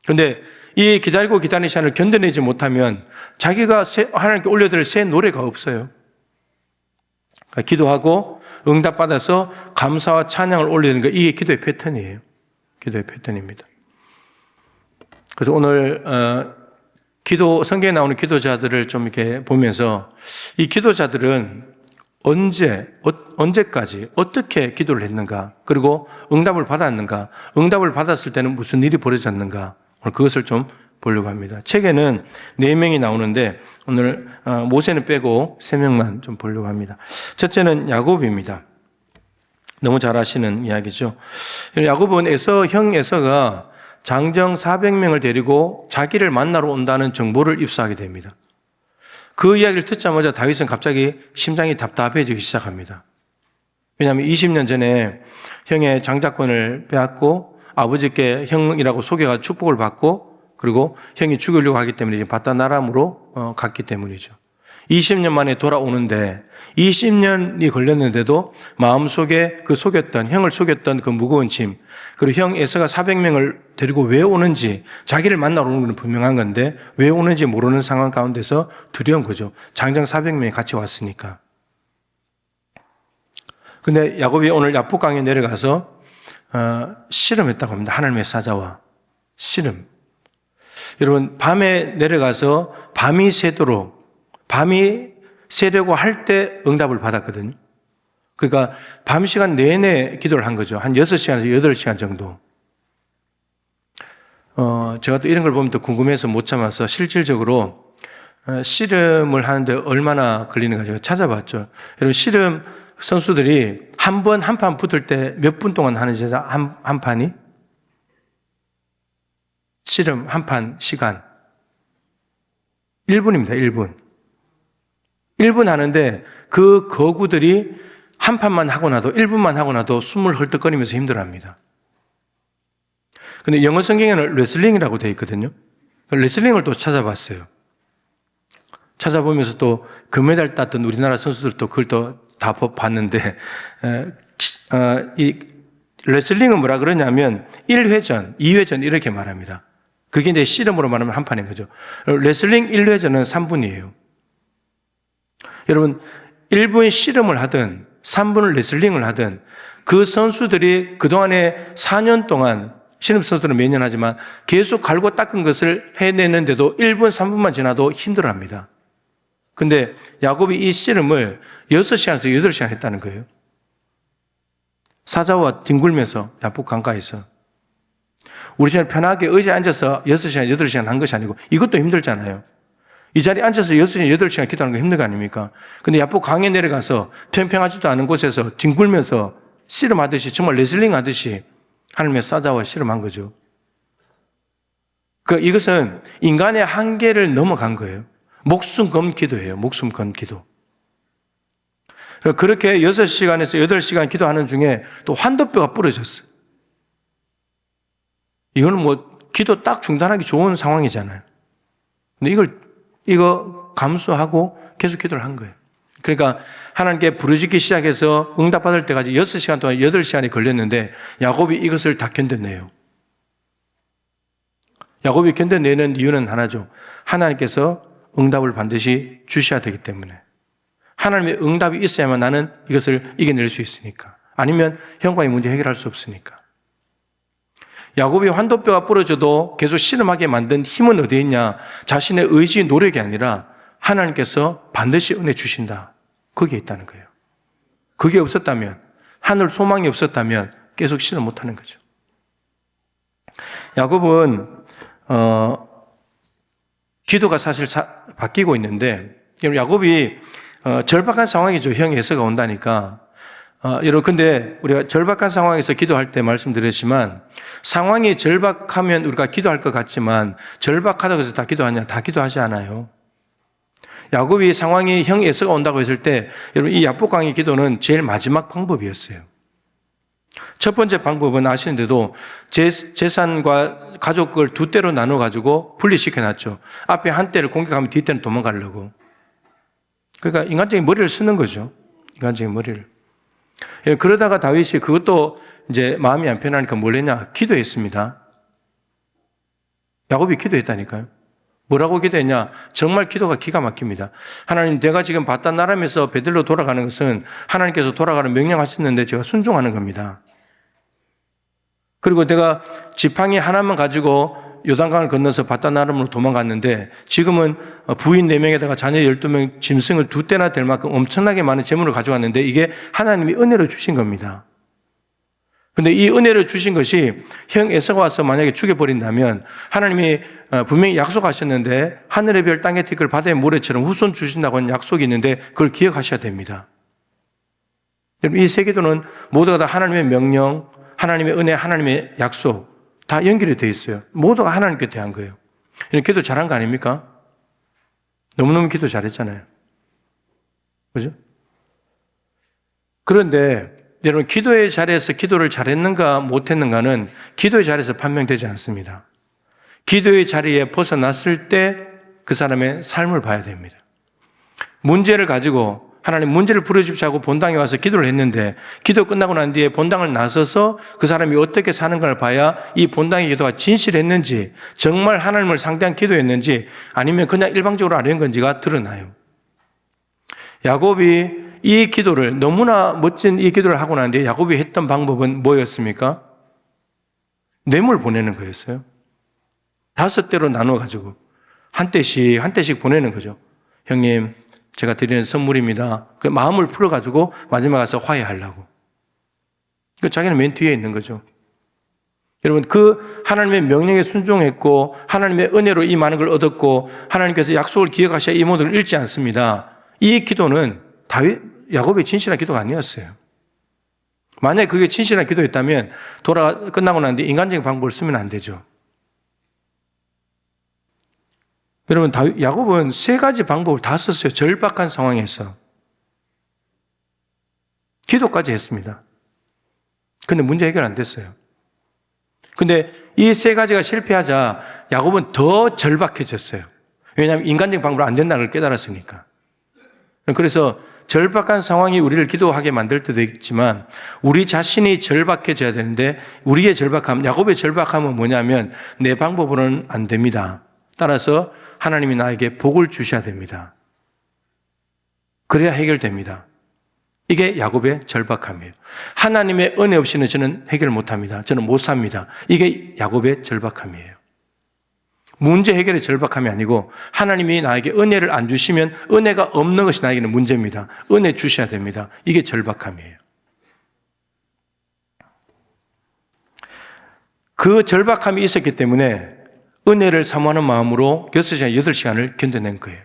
그런데 이 기다리고 기다리는 시간을 견뎌내지 못하면 자기가 하나님께 올려드릴 새 노래가 없어요. 그러니까 기도하고 응답받아서 감사와 찬양을 올리는 거, 이게 기도의 패턴이에요. 기도의 패턴입니다. 그래서 오늘 성경에 나오는 기도자들을 좀 이렇게 보면서 이 기도자들은 언제까지 어떻게 기도를 했는가, 그리고 응답을 받았는가, 응답을 받았을 때는 무슨 일이 벌어졌는가, 오늘 그것을 좀 보려고 합니다. 책에는 4명이 나오는데 오늘 모세는 빼고 3명만 좀 보려고 합니다. 첫째는 야곱입니다. 너무 잘 아시는 이야기죠. 야곱은 형 에서가 장정 400명을 데리고 자기를 만나러 온다는 정보를 입수하게 됩니다. 그 이야기를 듣자마자 다윗은 갑자기 심장이 답답해지기 시작합니다. 왜냐하면 20년 전에 형의 장자권을 빼앗고 아버지께 형이라고 속여가 축복을 받고 그리고 형이 죽으려고 하기 때문에 이제 바다나람으로 갔기 때문이죠. 20년 만에 돌아오는데 20년이 걸렸는데도 마음속에 그 형을 속였던 그 무거운 짐, 그리고 형 에서가 400명을 데리고 왜 오는지, 자기를 만나러 오는 건 분명한 건데 왜 오는지 모르는 상황 가운데서 두려운 거죠. 장정 400명이 같이 왔으니까. 근데 야곱이 오늘 야복강에 내려가서 씨름했다고 합니다. 하나님의 사자와 씨름. 여러분, 밤에 내려가서 밤이 새려고 할 때 응답을 받았거든요. 그러니까 밤 시간 내내 기도를 한 거죠. 한 6시간에서 8시간 정도. 제가 또 이런 걸 보면 또 궁금해서 못 참아서 실질적으로 씨름을 하는데 얼마나 걸리는가 제가 찾아봤죠. 여러분, 씨름 선수들이 한 판 붙을 때 몇 분 동안 하는지 한 판이? 씨름 한 판 시간 1분입니다. 1분. 1분 하는데 그 거구들이 한 판만 하고 나도 1분만 하고 나도 숨을 헐떡거리면서 힘들어합니다. 근데 영어 성경에는 레슬링이라고 되어 있거든요. 레슬링을 또 찾아봤어요. 찾아보면서 또 금메달 땄던 우리나라 선수들도 그걸 또 다 봤는데 이 레슬링은 뭐라 그러냐면 1회전, 2회전 이렇게 말합니다. 그게 이제 씨름으로 말하면 한 판인 거죠. 레슬링 1회전은 3분이에요. 여러분, 1분 씨름을 하든 3분을 레슬링을 하든 그 선수들이 그동안에 4년 동안, 씨름 선수들은 매년 하지만 계속 갈고 닦은 것을 해내는데도 1분, 3분만 지나도 힘들어합니다. 근데 야곱이 이 씨름을 6시간에서 8시간 했다는 거예요. 사자와 뒹굴면서 야복 강가에서. 우리처럼 편하게 의자에 앉아서 6시간, 8시간 한 것이 아니고 이것도 힘들잖아요. 이 자리에 앉아서 6시간, 8시간 기도하는 거 힘든 거 아닙니까? 근데 야포 강에 내려가서 평평하지도 않은 곳에서 뒹굴면서 씨름하듯이, 정말 레슬링 하듯이 하나님의 사자와 씨름한 거죠. 이것은 인간의 한계를 넘어간 거예요. 목숨 건 기도예요. 목숨 건 기도. 그렇게 6시간에서 8시간 기도하는 중에 또 환도뼈가 부러졌어요. 이거는 뭐 기도 딱 중단하기 좋은 상황이잖아요. 근데 이거 감수하고 계속 기도를 한 거예요. 그러니까 하나님께 부르짖기 시작해서 응답받을 때까지 6시간 동안 8시간이 걸렸는데 야곱이 이것을 다 견뎌내요. 야곱이 견뎌내는 이유는 하나죠. 하나님께서 응답을 반드시 주셔야 되기 때문에. 하나님의 응답이 있어야만 나는 이것을 이겨낼 수 있으니까. 아니면 형과의 문제 해결할 수 없으니까. 야곱이 환도뼈가 부러져도 계속 씨름하게 만든 힘은 어디에 있냐? 자신의 의지, 노력이 아니라 하나님께서 반드시 은혜 주신다. 거기에 있다는 거예요. 그게 없었다면, 하늘 소망이 없었다면 계속 씨름 못하는 거죠. 야곱은 기도가 사실 바뀌고 있는데, 야곱이 절박한 상황이죠. 형 에서가 온다니까. 여러분, 근데 우리가 절박한 상황에서 기도할 때 말씀드렸지만, 상황이 절박하면 우리가 기도할 것 같지만, 절박하다고 해서 다 기도하냐? 다 기도하지 않아요. 야곱이 상황이 형 에서가 온다고 했을 때, 여러분, 이 야복강의 기도는 제일 마지막 방법이었어요. 첫 번째 방법은 아시는데도 재산과 가족을 두 대로 나눠가지고 분리시켜놨죠. 앞에 한 대를 공격하면 뒷대는 도망가려고. 그러니까 인간적인 머리를 쓰는 거죠. 인간적인 머리를. 그러다가 다윗이 그것도 이제 마음이 안 편하니까 뭘 했냐? 기도했습니다. 야곱이 기도했다니까요. 뭐라고 기도했냐? 정말 기도가 기가 막힙니다. 하나님, 내가 지금 바단 나람에서 베들로 돌아가는 것은 하나님께서 돌아가는 명령하셨는데 제가 순종하는 겁니다. 그리고 내가 지팡이 하나만 가지고 요단강을 건너서 바단 나람으로 도망갔는데 지금은 부인 4명에다가 자녀 12명, 짐승을 2대나 될 만큼 엄청나게 많은 재물을 가져왔는데 이게 하나님이 은혜로 주신 겁니다. 근데 이 은혜를 주신 것이 형 에서가 와서 만약에 죽여버린다면 하나님이 분명히 약속하셨는데 하늘의 별 땅의 티끌 바다의 모래처럼 후손 주신다고 하는 약속이 있는데 그걸 기억하셔야 됩니다. 이 세 기도는 모두가 다 하나님의 명령, 하나님의 은혜, 하나님의 약속 다 연결이 되어 있어요. 모두가 하나님께 대한 거예요. 이런 기도 잘한 거 아닙니까? 너무너무 기도 잘했잖아요. 그죠? 그런데 여러분, 기도의 자리에서 기도를 잘했는가 못했는가는 기도의 자리에서 판명되지 않습니다. 기도의 자리에 벗어났을 때 그 사람의 삶을 봐야 됩니다. 문제를 가지고 하나님 문제를 풀어주십시오 하고 본당에 와서 기도를 했는데 기도 끝나고 난 뒤에 본당을 나서서 그 사람이 어떻게 사는가를 봐야 이 본당의 기도가 진실했는지, 정말 하나님을 상대한 기도였는지 아니면 그냥 일방적으로 하려는 건지가 드러나요. 야곱이 이 기도를, 너무나 멋진 이 기도를 하고 난 뒤에 야곱이 했던 방법은 뭐였습니까? 뇌물 보내는 거였어요. 5대로 나눠가지고 한 대씩 보내는 거죠. 형님, 제가 드리는 선물입니다. 그 마음을 풀어가지고 마지막에 가서 화해하려고. 그 자기는 맨 뒤에 있는 거죠. 여러분, 그 하나님의 명령에 순종했고 하나님의 은혜로 이 많은 걸 얻었고 하나님께서 약속을 기억하셔야 이 모든 걸 잃지 않습니다. 이 기도는 야곱의 진실한 기도가 아니었어요. 만약에 그게 진실한 기도였다면 끝나고 난 뒤에 인간적인 방법을 쓰면 안 되죠. 여러분, 야곱은 3가지 방법을 다 썼어요. 절박한 상황에서. 기도까지 했습니다. 근데 문제 해결 안 됐어요. 근데 이 3가지가 실패하자 야곱은 더 절박해졌어요. 왜냐하면 인간적인 방법으로 안 된다는 걸 깨달았으니까. 그래서 절박한 상황이 우리를 기도하게 만들 때도 있지만 우리 자신이 절박해져야 되는데 우리의 절박함, 야곱의 절박함은 뭐냐면 내 방법으로는 안 됩니다. 따라서 하나님이 나에게 복을 주셔야 됩니다. 그래야 해결됩니다. 이게 야곱의 절박함이에요. 하나님의 은혜 없이는 저는 해결 못합니다. 저는 못 삽니다. 이게 야곱의 절박함이에요. 문제 해결의 절박함이 아니고 하나님이 나에게 은혜를 안 주시면 은혜가 없는 것이 나에게는 문제입니다. 은혜 주셔야 됩니다. 이게 절박함이에요. 그 절박함이 있었기 때문에 은혜를 사모하는 마음으로 6시간, 8시간을 견뎌낸 거예요.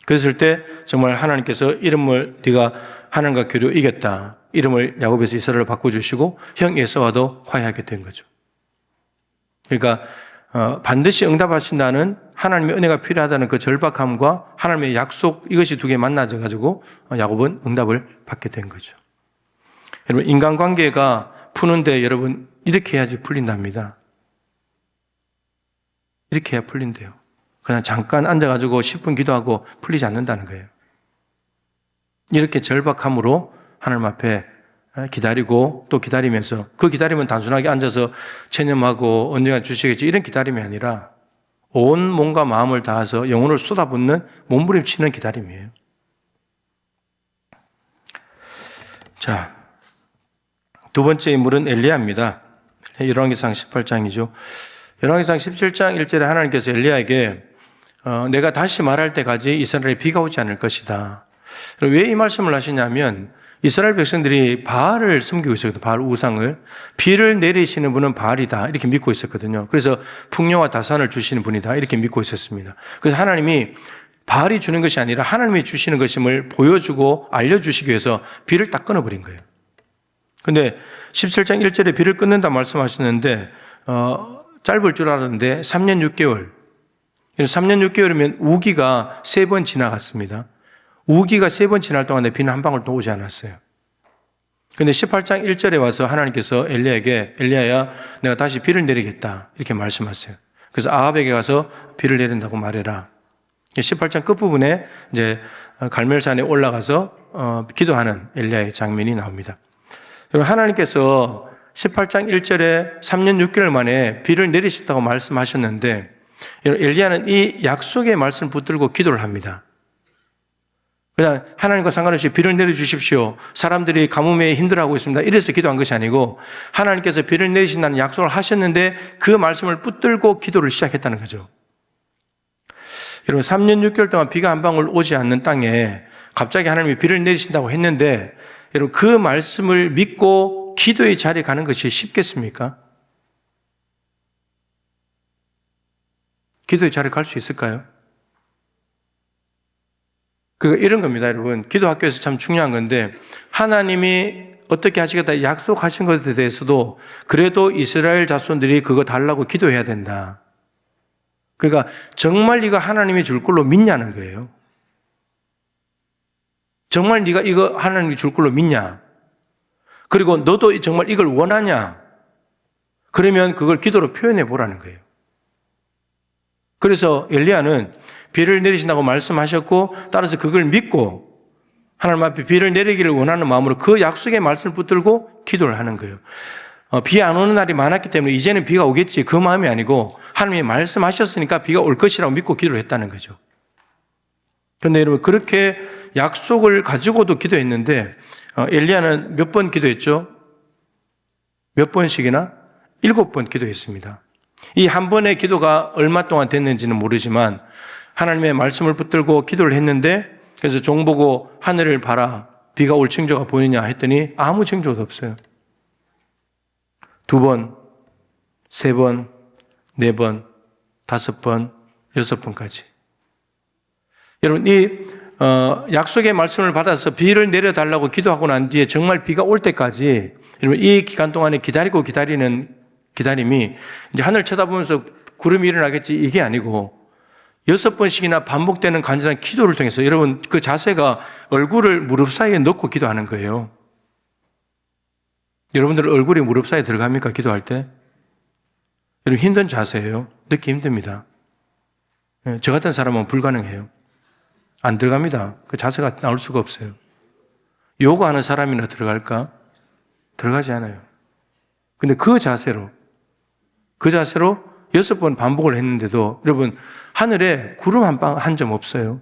그랬을 때 정말 하나님께서 이름을 네가 하나님과 교류 이겼다. 이름을 야곱에서 이스라엘로 바꿔주시고 형 에서와도 화해하게 된 거죠. 그러니까 반드시 응답하신다는 하나님의 은혜가 필요하다는 그 절박함과 하나님의 약속 이것이 두 개 만나져 가지고 야곱은 응답을 받게 된 거죠. 여러분 인간관계가 푸는데 여러분 이렇게 해야지 풀린답니다. 이렇게 해야 풀린대요. 그냥 잠깐 앉아가지고 10분 기도하고 풀리지 않는다는 거예요. 이렇게 절박함으로 하나님 앞에 기다리고 또 기다리면서 그 기다림은 단순하게 앉아서 체념하고 언젠가 주시겠지 이런 기다림이 아니라 온 몸과 마음을 다해서 영혼을 쏟아붓는 몸부림치는 기다림이에요. 자, 두 번째 인물은 엘리야입니다. 열왕기상 18장이죠. 열왕기상 17장 1절에 하나님께서 엘리야에게 내가 다시 말할 때까지 이스라엘에 비가 오지 않을 것이다. 왜 이 말씀을 하시냐면 이스라엘 백성들이 바알을 섬기고 있었거든요. 바알 우상을. 비를 내리시는 분은 바알이다 이렇게 믿고 있었거든요. 그래서 풍요와 다산을 주시는 분이다 이렇게 믿고 있었습니다. 그래서 하나님이 바알이 주는 것이 아니라 하나님이 주시는 것임을 보여주고 알려주시기 위해서 비를 딱 끊어버린 거예요. 근데 17장 1절에 비를 끊는다 말씀하시는데 짧을 줄 알았는데 3년 6개월 3년 6개월이면 우기가 3번 지나갔습니다. 우기가 3번 지날 동안에 비는 한 방울도 오지 않았어요. 근데 18장 1절에 와서 하나님께서 엘리야에게 엘리야야 내가 다시 비를 내리겠다 이렇게 말씀하세요. 그래서 아합에게 가서 비를 내린다고 말해라. 18장 끝부분에 이제 갈멜산에 올라가서 기도하는 엘리야의 장면이 나옵니다. 하나님께서 18장 1절에 3년 6개월 만에 비를 내리셨다고 말씀하셨는데 엘리야는 이 약속의 말씀을 붙들고 기도를 합니다. 그냥 하나님과 상관없이 비를 내려주십시오. 사람들이 가뭄에 힘들어하고 있습니다. 이래서 기도한 것이 아니고 하나님께서 비를 내리신다는 약속을 하셨는데 그 말씀을 붙들고 기도를 시작했다는 거죠. 여러분 3년 6개월 동안 비가 한 방울 오지 않는 땅에 갑자기 하나님이 비를 내리신다고 했는데 여러분 그 말씀을 믿고 기도의 자리에 가는 것이 쉽겠습니까? 기도의 자리에 갈 수 있을까요? 이런 겁니다, 여러분. 기도 학교에서 참 중요한 건데, 하나님이 어떻게 하시겠다 약속하신 것에 대해서도 그래도 이스라엘 자손들이 그거 달라고 기도해야 된다. 그러니까 정말 이거 하나님이 줄 걸로 믿냐는 거예요. 정말 네가 이거 하나님이 줄 걸로 믿냐? 그리고 너도 정말 이걸 원하냐? 그러면 그걸 기도로 표현해 보라는 거예요. 그래서 엘리야는 비를 내리신다고 말씀하셨고 따라서 그걸 믿고 하나님 앞에 비를 내리기를 원하는 마음으로 그 약속의 말씀을 붙들고 기도를 하는 거예요. 비 안 오는 날이 많았기 때문에 이제는 비가 오겠지 그 마음이 아니고 하나님이 말씀하셨으니까 비가 올 것이라고 믿고 기도를 했다는 거죠. 그런데 여러분 그렇게 약속을 가지고도 기도했는데 엘리야는 몇 번 기도했죠? 몇 번씩이나? 7번 기도했습니다. 이 한 번의 기도가 얼마 동안 됐는지는 모르지만 하나님의 말씀을 붙들고 기도를 했는데 그래서 종 보고 하늘을 봐라 비가 올 징조가 보이냐 했더니 아무 징조도 없어요. 2번, 3번, 4번, 5번, 6번까지. 여러분 이 약속의 말씀을 받아서 비를 내려달라고 기도하고 난 뒤에 정말 비가 올 때까지 여러분 이 기간 동안에 기다리는 기다림이 이제 하늘 쳐다보면서 구름이 일어나겠지 이게 아니고 6번씩이나 반복되는 간절한 기도를 통해서 여러분 그 자세가 얼굴을 무릎 사이에 넣고 기도하는 거예요. 여러분들 얼굴이 무릎 사이에 들어갑니까? 기도할 때? 여러분 힘든 자세예요. 넣기 힘듭니다. 저 같은 사람은 불가능해요. 안 들어갑니다. 그 자세가 나올 수가 없어요. 요거하는 사람이나 들어갈까? 들어가지 않아요. 근데 그 자세로 6번 반복을 했는데도 여러분 하늘에 구름 한 점 없어요.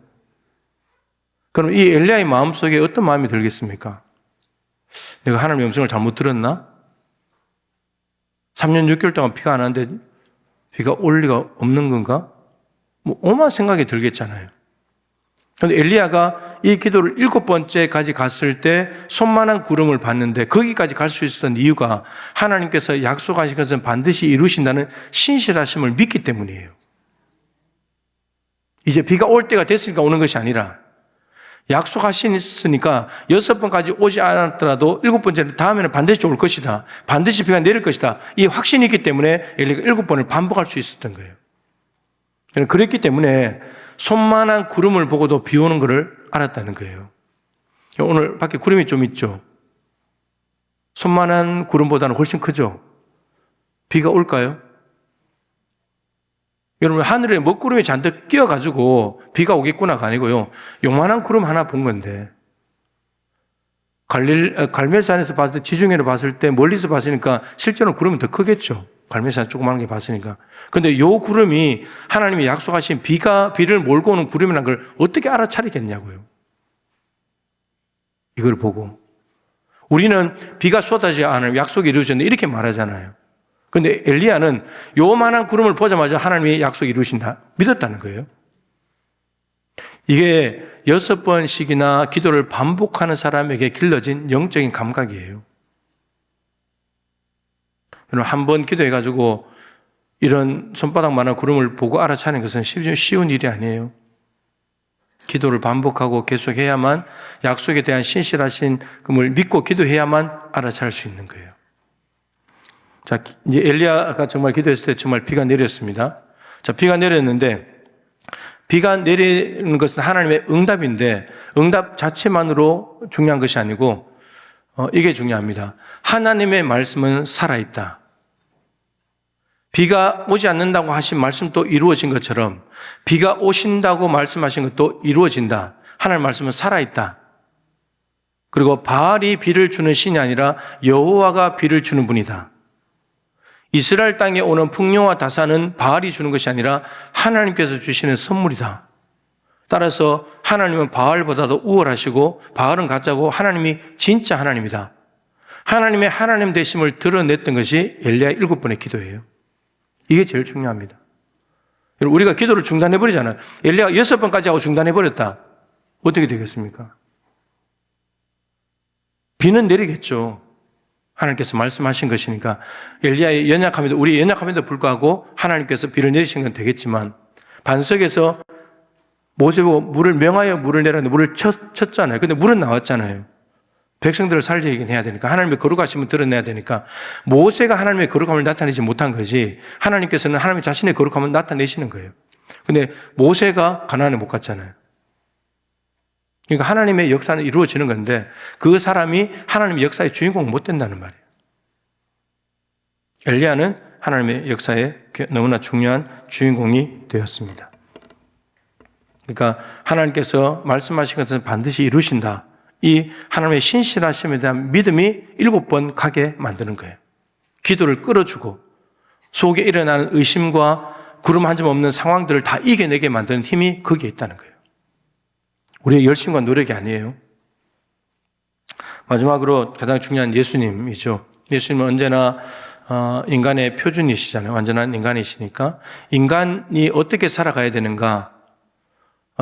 그럼 이 엘리야의 마음속에 어떤 마음이 들겠습니까? 내가 하나님의 음성을 잘못 들었나? 3년 6개월 동안 비가 안 왔는데 비가 올 리가 없는 건가? 오만 생각이 들겠잖아요. 그런데 엘리야가 이 기도를 7번째까지 갔을 때 손만한 구름을 봤는데 거기까지 갈 수 있었던 이유가 하나님께서 약속하신 것은 반드시 이루신다는 신실하심을 믿기 때문이에요. 이제 비가 올 때가 됐으니까 오는 것이 아니라 약속하시니까 6번까지 오지 않았더라도 7번째는 다음에는 반드시 올 것이다. 반드시 비가 내릴 것이다. 이 확신이 있기 때문에 엘리야가 7번을 반복할 수 있었던 거예요. 그랬기 때문에 손만한 구름을 보고도 비 오는 것을 알았다는 거예요. 오늘 밖에 구름이 좀 있죠. 손만한 구름보다는 훨씬 크죠. 비가 올까요? 여러분, 하늘에 먹구름이 잔뜩 끼어가지고 비가 오겠구나가 아니고요. 요만한 구름 하나 본 건데, 갈멜산에서 봤을 때, 지중해로 봤을 때, 멀리서 봤으니까 실제로는 구름은 더 크겠죠. 갈멜산 조그마한 게 봤으니까. 근데 요 구름이 하나님이 약속하신 비를 몰고 오는 구름이라는 걸 어떻게 알아차리겠냐고요. 이걸 보고. 우리는 비가 쏟아지지 않을 약속이 이루어졌는데 이렇게 말하잖아요. 근데 엘리야는 요만한 구름을 보자마자 하나님이 약속 이루신다. 믿었다는 거예요. 이게 6번씩이나 기도를 반복하는 사람에게 길러진 영적인 감각이에요. 여러분, 한 번 기도해가지고 이런 손바닥만한 구름을 보고 알아차리는 것은 쉬운 일이 아니에요. 기도를 반복하고 계속해야만 약속에 대한 신실하신 그걸 믿고 기도해야만 알아차릴 수 있는 거예요. 자, 이제 엘리야가 정말 기도했을 때 정말 비가 내렸습니다. 자, 비가 내렸는데 비가 내리는 것은 하나님의 응답인데 응답 자체만으로 중요한 것이 아니고 이게 중요합니다. 하나님의 말씀은 살아있다. 비가 오지 않는다고 하신 말씀도 이루어진 것처럼 비가 오신다고 말씀하신 것도 이루어진다. 하나님의 말씀은 살아있다. 그리고 바알이 비를 주는 신이 아니라 여호와가 비를 주는 분이다. 이스라엘 땅에 오는 풍요와 다산은 바알이 주는 것이 아니라 하나님께서 주시는 선물이다. 따라서 하나님은 바알보다도 우월하시고 바알은 가짜고 하나님이 진짜 하나님이다. 하나님의 하나님 되심을 드러냈던 것이 엘리야 7번의 기도예요. 이게 제일 중요합니다. 우리가 기도를 중단해버리잖아요. 엘리야가 6번까지 하고 중단해버렸다. 어떻게 되겠습니까? 비는 내리겠죠. 하나님께서 말씀하신 것이니까 엘리야의 연약함에도 우리 연약함에도 불구하고 하나님께서 비를 내리신 건 되겠지만 반석에서 모세보고 물을 명하여 물을 내라는데 물을 쳤잖아요. 근데 물은 나왔잖아요. 백성들을 살리긴 해야 되니까 하나님의 거룩하심을 드러내야 되니까 모세가 하나님의 거룩함을 나타내지 못한 거지 하나님께서는 하나님 자신의 거룩함을 나타내시는 거예요. 근데 모세가 가나안에 못 갔잖아요. 그러니까 하나님의 역사는 이루어지는 건데 그 사람이 하나님의 역사의 주인공은 못 된다는 말이에요. 엘리야는 하나님의 역사에 너무나 중요한 주인공이 되었습니다. 그러니까 하나님께서 말씀하신 것은 반드시 이루신다. 이 하나님의 신실하심에 대한 믿음이 7번 가게 만드는 거예요. 기도를 끌어주고 속에 일어나는 의심과 구름 한 점 없는 상황들을 다 이겨내게 만드는 힘이 거기에 있다는 거예요. 우리의 열심과 노력이 아니에요. 마지막으로 가장 중요한 예수님이죠. 예수님은 언제나 인간의 표준이시잖아요. 완전한 인간이시니까 인간이 어떻게 살아가야 되는가.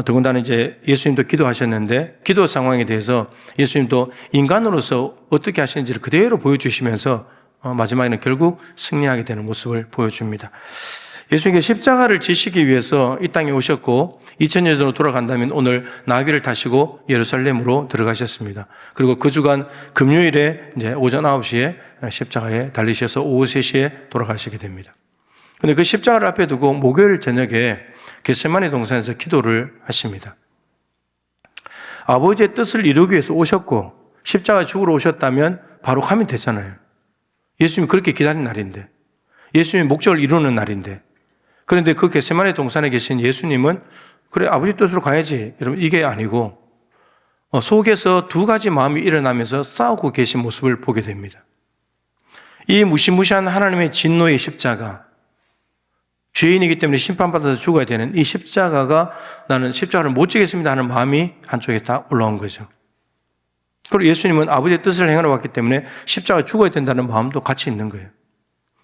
더군다나 이제 예수님도 기도하셨는데 기도 상황에 대해서 예수님도 인간으로서 어떻게 하시는지를 그대로 보여주시면서 마지막에는 결국 승리하게 되는 모습을 보여줍니다. 예수님께 십자가를 지시기 위해서 이 땅에 오셨고 2000년 전으로 돌아간다면 오늘 나귀를 타시고 예루살렘으로 들어가셨습니다. 그리고 그 주간 금요일에 이제 오전 9시에 십자가에 달리셔서 오후 3시에 돌아가시게 됩니다. 근데 그 십자가를 앞에 두고 목요일 저녁에 겟세마네 동산에서 기도를 하십니다. 아버지의 뜻을 이루기 위해서 오셨고 십자가 죽으러 오셨다면 바로 가면 되잖아요. 예수님이 그렇게 기다린 날인데 예수님의 목적을 이루는 날인데 그런데 그 겟세마네 동산에 계신 예수님은 그래 아버지 뜻으로 가야지 여러분 이게 아니고 속에서 두 가지 마음이 일어나면서 싸우고 계신 모습을 보게 됩니다. 이 무시무시한 하나님의 진노의 십자가 죄인이기 때문에 심판받아서 죽어야 되는 이 십자가가 나는 십자가를 못 지겠습니다 하는 마음이 한쪽에 딱 올라온 거죠. 그리고 예수님은 아버지의 뜻을 행하러 왔기 때문에 십자가 죽어야 된다는 마음도 같이 있는 거예요.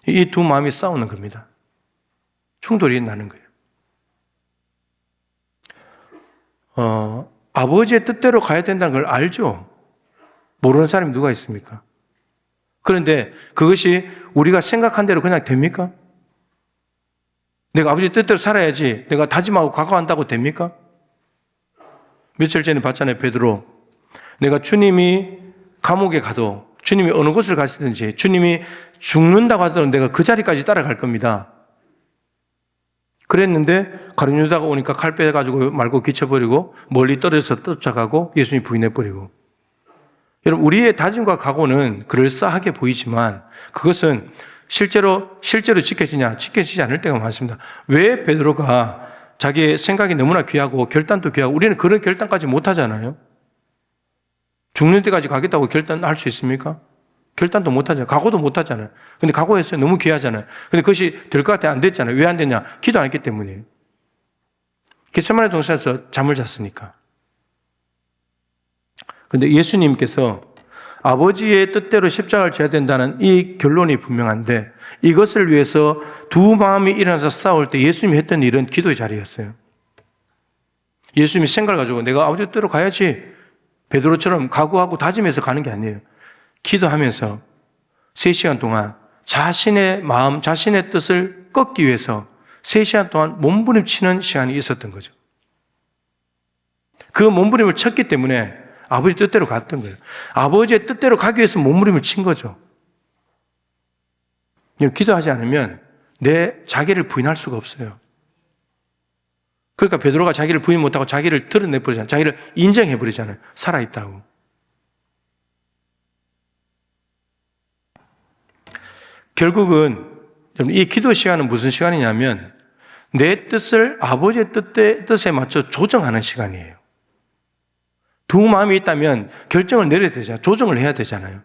이 두 마음이 싸우는 겁니다. 충돌이 나는 거예요. 아버지의 뜻대로 가야 된다는 걸 알죠. 모르는 사람이 누가 있습니까? 그런데 그것이 우리가 생각한 대로 그냥 됩니까? 내가 아버지 뜻대로 살아야지 내가 다짐하고 각오한다고 됩니까? 며칠 전에 봤잖아요, 베드로. 내가 주님이 감옥에 가도, 주님이 어느 곳을 가시든지, 주님이 죽는다고 하더라도 내가 그 자리까지 따라갈 겁니다. 그랬는데 가룟 유다가 오니까 칼 빼가지고 말고 기쳐버리고 멀리 떨어져서 쫓아가고 예수님 부인해버리고. 여러분, 우리의 다짐과 각오는 그럴싸하게 보이지만 그것은 실제로 지켜지냐? 지켜지지 않을 때가 많습니다. 왜 베드로가 자기의 생각이 너무나 귀하고 결단도 귀하고, 우리는 그런 결단까지 못 하잖아요. 죽는 때까지 가겠다고 결단할 수 있습니까? 결단도 못 하잖아요. 각오도 못 하잖아요. 근데 각오했어요. 너무 귀하잖아요. 근데 그것이 될 것 같아 안 됐잖아요. 왜 안 됐냐? 기도 안 했기 때문이에요. 겟세마네 동산에서 잠을 잤으니까. 근데 예수님께서 아버지의 뜻대로 십자가를 져야 된다는 이 결론이 분명한데, 이것을 위해서 두 마음이 일어나서 싸울 때 예수님이 했던 일은 기도의 자리였어요. 예수님이 생각을 가지고 내가 아버지 뜻대로 가야지, 베드로처럼 각오하고 다짐해서 가는 게 아니에요. 기도하면서 3시간 동안 자신의 마음, 자신의 뜻을 꺾기 위해서 3시간 동안 몸부림치는 시간이 있었던 거죠. 그 몸부림을 쳤기 때문에 아버지 뜻대로 갔던 거예요. 아버지의 뜻대로 가기 위해서 몸부림을 친 거죠. 기도하지 않으면 내 자기를 부인할 수가 없어요. 그러니까 베드로가 자기를 부인 못하고 자기를 드러내버리잖아요. 자기를 인정해버리잖아요. 살아있다고. 결국은 이 기도 시간은 무슨 시간이냐면 내 뜻을 아버지의 뜻에 맞춰 조정하는 시간이에요. 두 마음이 있다면 결정을 내려야 되잖아요. 조정을 해야 되잖아요.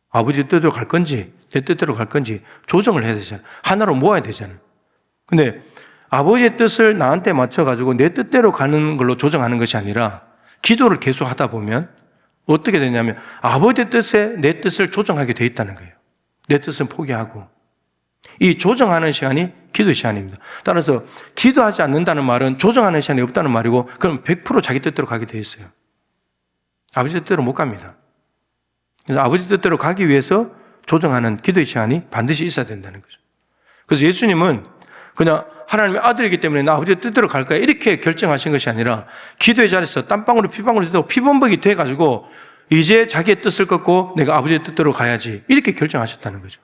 아버지 뜻대로 갈 건지 내 뜻대로 갈 건지 조정을 해야 되잖아요. 하나로 모아야 되잖아요. 근데 아버지의 뜻을 나한테 맞춰가지고 내 뜻대로 가는 걸로 조정하는 것이 아니라 기도를 계속 하다 보면 어떻게 되냐면 아버지의 뜻에 내 뜻을 조정하게 돼 있다는 거예요. 내 뜻은 포기하고. 이 조정하는 시간이 기도 시간입니다. 따라서 기도하지 않는다는 말은 조정하는 시간이 없다는 말이고, 그럼 100% 자기 뜻대로 가게 돼 있어요. 아버지 뜻대로 못 갑니다. 그래서 아버지 뜻대로 가기 위해서 조정하는 기도의 시간이 반드시 있어야 된다는 거죠. 그래서 예수님은 그냥 하나님의 아들이기 때문에 나 아버지 뜻대로 갈 거야 이렇게 결정하신 것이 아니라 기도의 자리에서 땀방울이 피방울이 되고 피범벅이 돼가지고 이제 자기의 뜻을 꺾고 내가 아버지의 뜻대로 가야지 이렇게 결정하셨다는 거죠.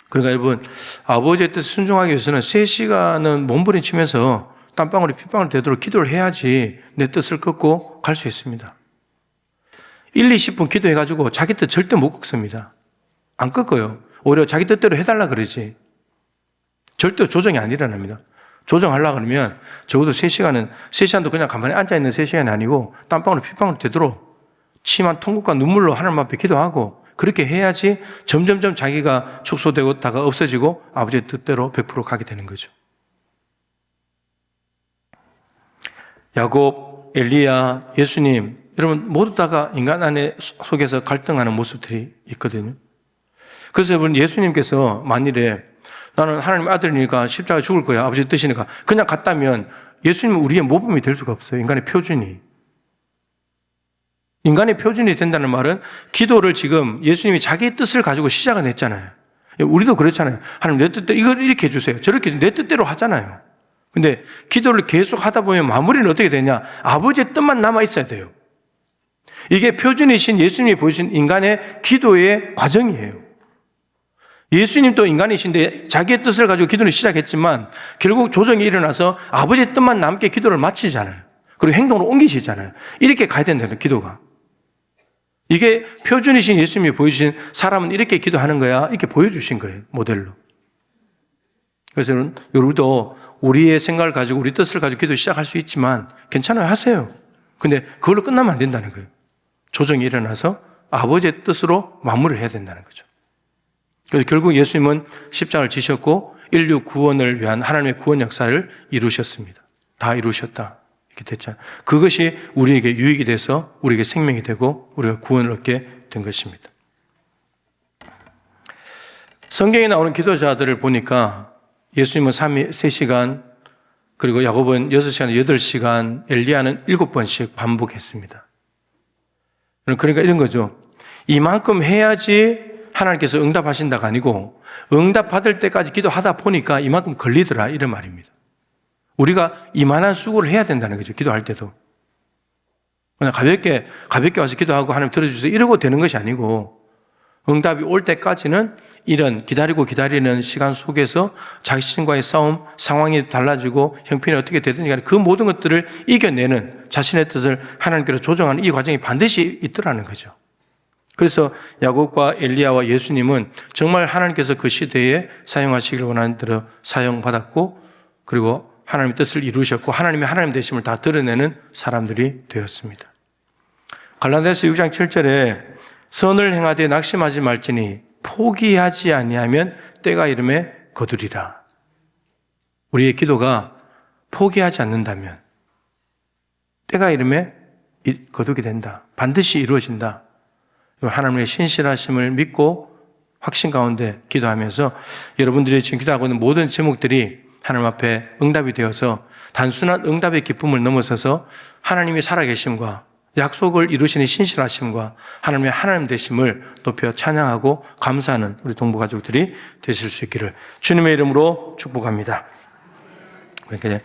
그러니까 여러분, 아버지의 뜻을 순종하기 위해서는 3시간은 몸부림치면서 땀방울이 핏방울이 되도록 기도를 해야지 내 뜻을 꺾고 갈 수 있습니다. 1, 20분 기도해가지고 자기 뜻 절대 못 꺾습니다. 안 꺾어요. 오히려 자기 뜻대로 해달라 그러지. 절대 조정이 안 일어납니다. 조정하려고 그러면 적어도 3시간도 그냥 가만히 앉아있는 3시간이 아니고 땀방울이 핏방울이 되도록 심한 통곡과 눈물로 하나님 앞에 기도하고 그렇게 해야지 점점점 자기가 축소되다가 없어지고 아버지의 뜻대로 100% 가게 되는 거죠. 야곱, 엘리야, 예수님, 여러분 모두 다가 인간 안에 속에서 갈등하는 모습들이 있거든요. 그래서 여러분 예수님께서 만일에 나는 하나님의 아들이니까 십자가에 죽을 거야, 아버지 뜻이니까 그냥 갔다면 예수님은 우리의 모범이 될 수가 없어요. 인간의 표준이. 인간의 표준이 된다는 말은 기도를 지금 예수님이 자기의 뜻을 가지고 시작을 했잖아요. 우리도 그렇잖아요. 하나님 내 뜻대로 이걸 이렇게 해주세요. 저렇게 내 뜻대로 하잖아요. 근데 기도를 계속 하다 보면 마무리는 어떻게 되냐? 아버지의 뜻만 남아 있어야 돼요. 이게 표준이신 예수님이 보여주신 인간의 기도의 과정이에요. 예수님도 인간이신데 자기의 뜻을 가지고 기도를 시작했지만 결국 조정이 일어나서 아버지의 뜻만 남게 기도를 마치잖아요. 그리고 행동으로 옮기시잖아요. 이렇게 가야 된다는 기도가. 이게 표준이신 예수님이 보여주신 사람은 이렇게 기도하는 거야. 이렇게 보여주신 거예요. 모델로. 그래서 우리도 우리의 생각을 가지고 우리 뜻을 가지고 기도 시작할 수 있지만 괜찮아요. 하세요. 근데 그걸로 끝나면 안 된다는 거예요. 조정이 일어나서 아버지의 뜻으로 마무리를 해야 된다는 거죠. 그래서 결국 예수님은 십자가를 지셨고 인류 구원을 위한 하나님의 구원 역사를 이루셨습니다. 다 이루셨다. 이렇게 됐잖아요. 그것이 우리에게 유익이 돼서 우리에게 생명이 되고 우리가 구원을 얻게 된 것입니다. 성경에 나오는 기도자들을 보니까 예수님은 3시간 그리고 야곱은 6시간, 8시간, 엘리야는 7번씩 반복했습니다. 그러니까 이런 거죠. 이만큼 해야지 하나님께서 응답하신다가 아니고 응답받을 때까지 기도하다 보니까 이만큼 걸리더라 이런 말입니다. 우리가 이만한 수고를 해야 된다는 거죠. 기도할 때도. 그냥 가볍게 와서 기도하고 하나님 들어주세요 이러고 되는 것이 아니고 응답이 올 때까지는 이런 기다리는 시간 속에서 자신과의 싸움, 상황이 달라지고 형편이 어떻게 되든지 간에 그 모든 것들을 이겨내는 자신의 뜻을 하나님께로 조정하는 이 과정이 반드시 있더라는 거죠. 그래서 야곱과 엘리야와 예수님은 정말 하나님께서 그 시대에 사용하시길 원하는 대로 사용받았고 그리고 하나님의 뜻을 이루셨고 하나님의 하나님 되심을 다 드러내는 사람들이 되었습니다. 갈라디아서 6장 7절에 선을 행하되 낙심하지 말지니 포기하지 아니하면 때가 이름에 거두리라. 우리의 기도가 포기하지 않는다면 때가 이름에 거두게 된다. 반드시 이루어진다. 하나님의 신실하심을 믿고 확신 가운데 기도하면서 여러분들이 지금 기도하고 있는 모든 제목들이 하나님 앞에 응답이 되어서 단순한 응답의 기쁨을 넘어서서 하나님이 살아계심과 약속을 이루시는 신실하심과 하나님의 하나님 되심을 높여 찬양하고 감사하는 우리 동부 가족들이 되실 수 있기를 주님의 이름으로 축복합니다. 그러니까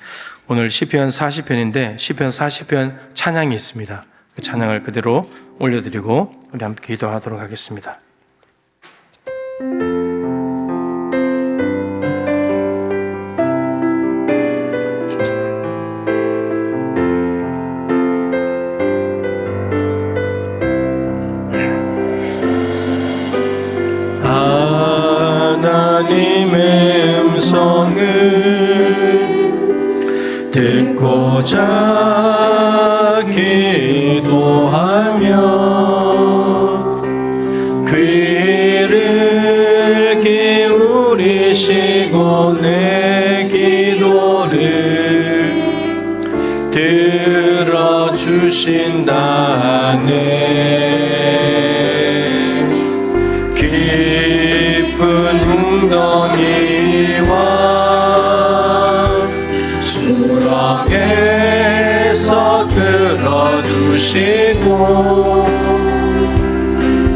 오늘 시편 40편인데 시편 40편 찬양이 있습니다. 그 찬양을 그대로 올려드리고 우리 함께 기도하도록 하겠습니다. 하나님의 음성을 듣고자 기도하며 귀를 기울이시고 내 기도를 들어주신다네. 깊은 웅덩이와 수렁에서 들어주시고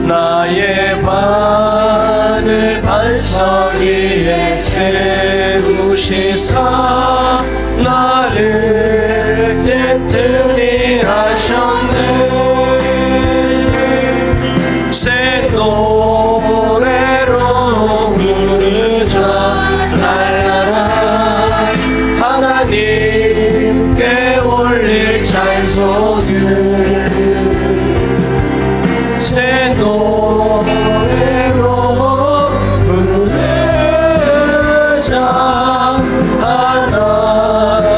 나의 발을 반석 위에 세우시사 나를 튼튼히 하셨네. 새 노래로 부르자 랄라라. 하나님께 올릴 찬송을 새 노래로 부르자.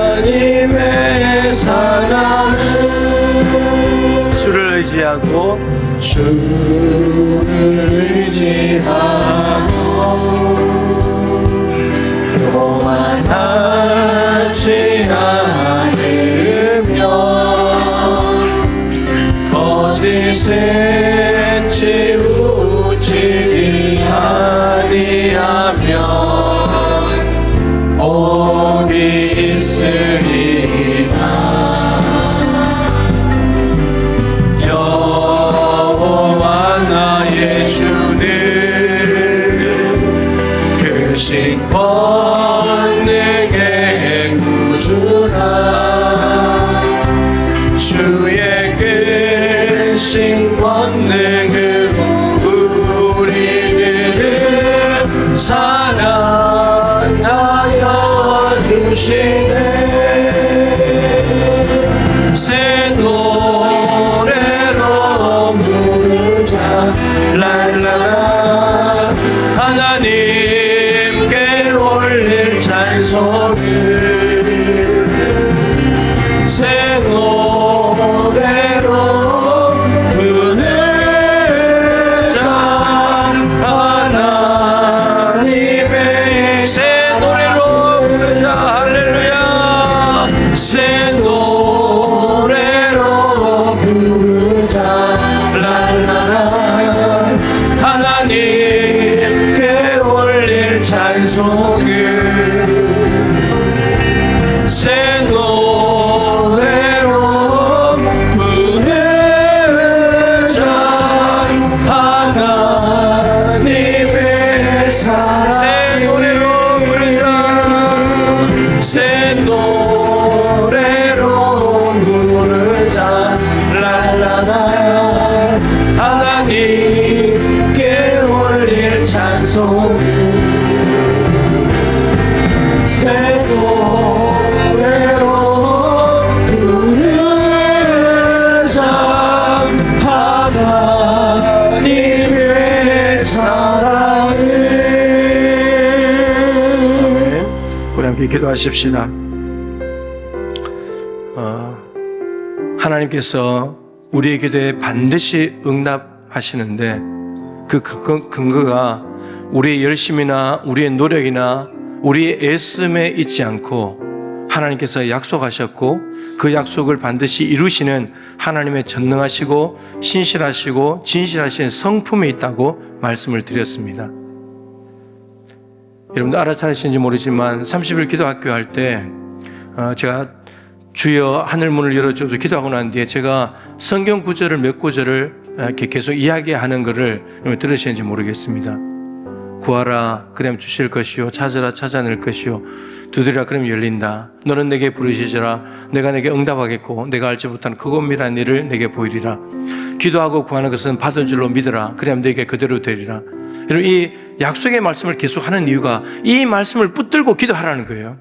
하나님의 사랑을 주를 의지하고 교만하지 않으며 거짓에 치우치지 아니하며 복이 있으리라. 여호와 나의 주는 크신 권능의 구주라. 주의 크신 권능으로 우리들을 사랑하여 주시네. 새 노래로 부르자 랄라라. 하나님께 올릴 찬송을 새 노래로 부르자. 하나님의 새 노래로 부르자 할렐루야. 새 노래로 부르자 랄라라. 하나님께 주님께 올릴 찬송 새 노래로 부르자 하나님의 사랑을. 우리 함께 기도하십시다. 하나님께서 우리의 기도에 반드시 응답하시는데 그 근거가 우리의 열심이나 우리의 노력이나 우리의 애씀에 있지 않고 하나님께서 약속하셨고 그 약속을 반드시 이루시는 하나님의 전능하시고 신실하시고 진실하신 성품에 있다고 말씀을 드렸습니다. 여러분들 알아차리시는지 모르지만 30일 기도학교 할 때 제가 주여 하늘 문을 열어줘서 기도하고 난 뒤에 제가 성경 구절을 몇 구절을 이렇게 계속 이야기하는 것을 들으시는지 모르겠습니다. 구하라 그러면 주실 것이요 찾으라 찾아낼 것이요 두드리라 그러면 열린다. 너는 내게 부르시리라 내가 내게 응답하겠고 내가 알지 못한 그것이란 일을 내게 보이리라. 기도하고 구하는 것은 받은 줄로 믿으라 그러면 내게 그대로 되리라. 여러분 이 약속의 말씀을 계속 하는 이유가 이 말씀을 붙들고 기도하라는 거예요.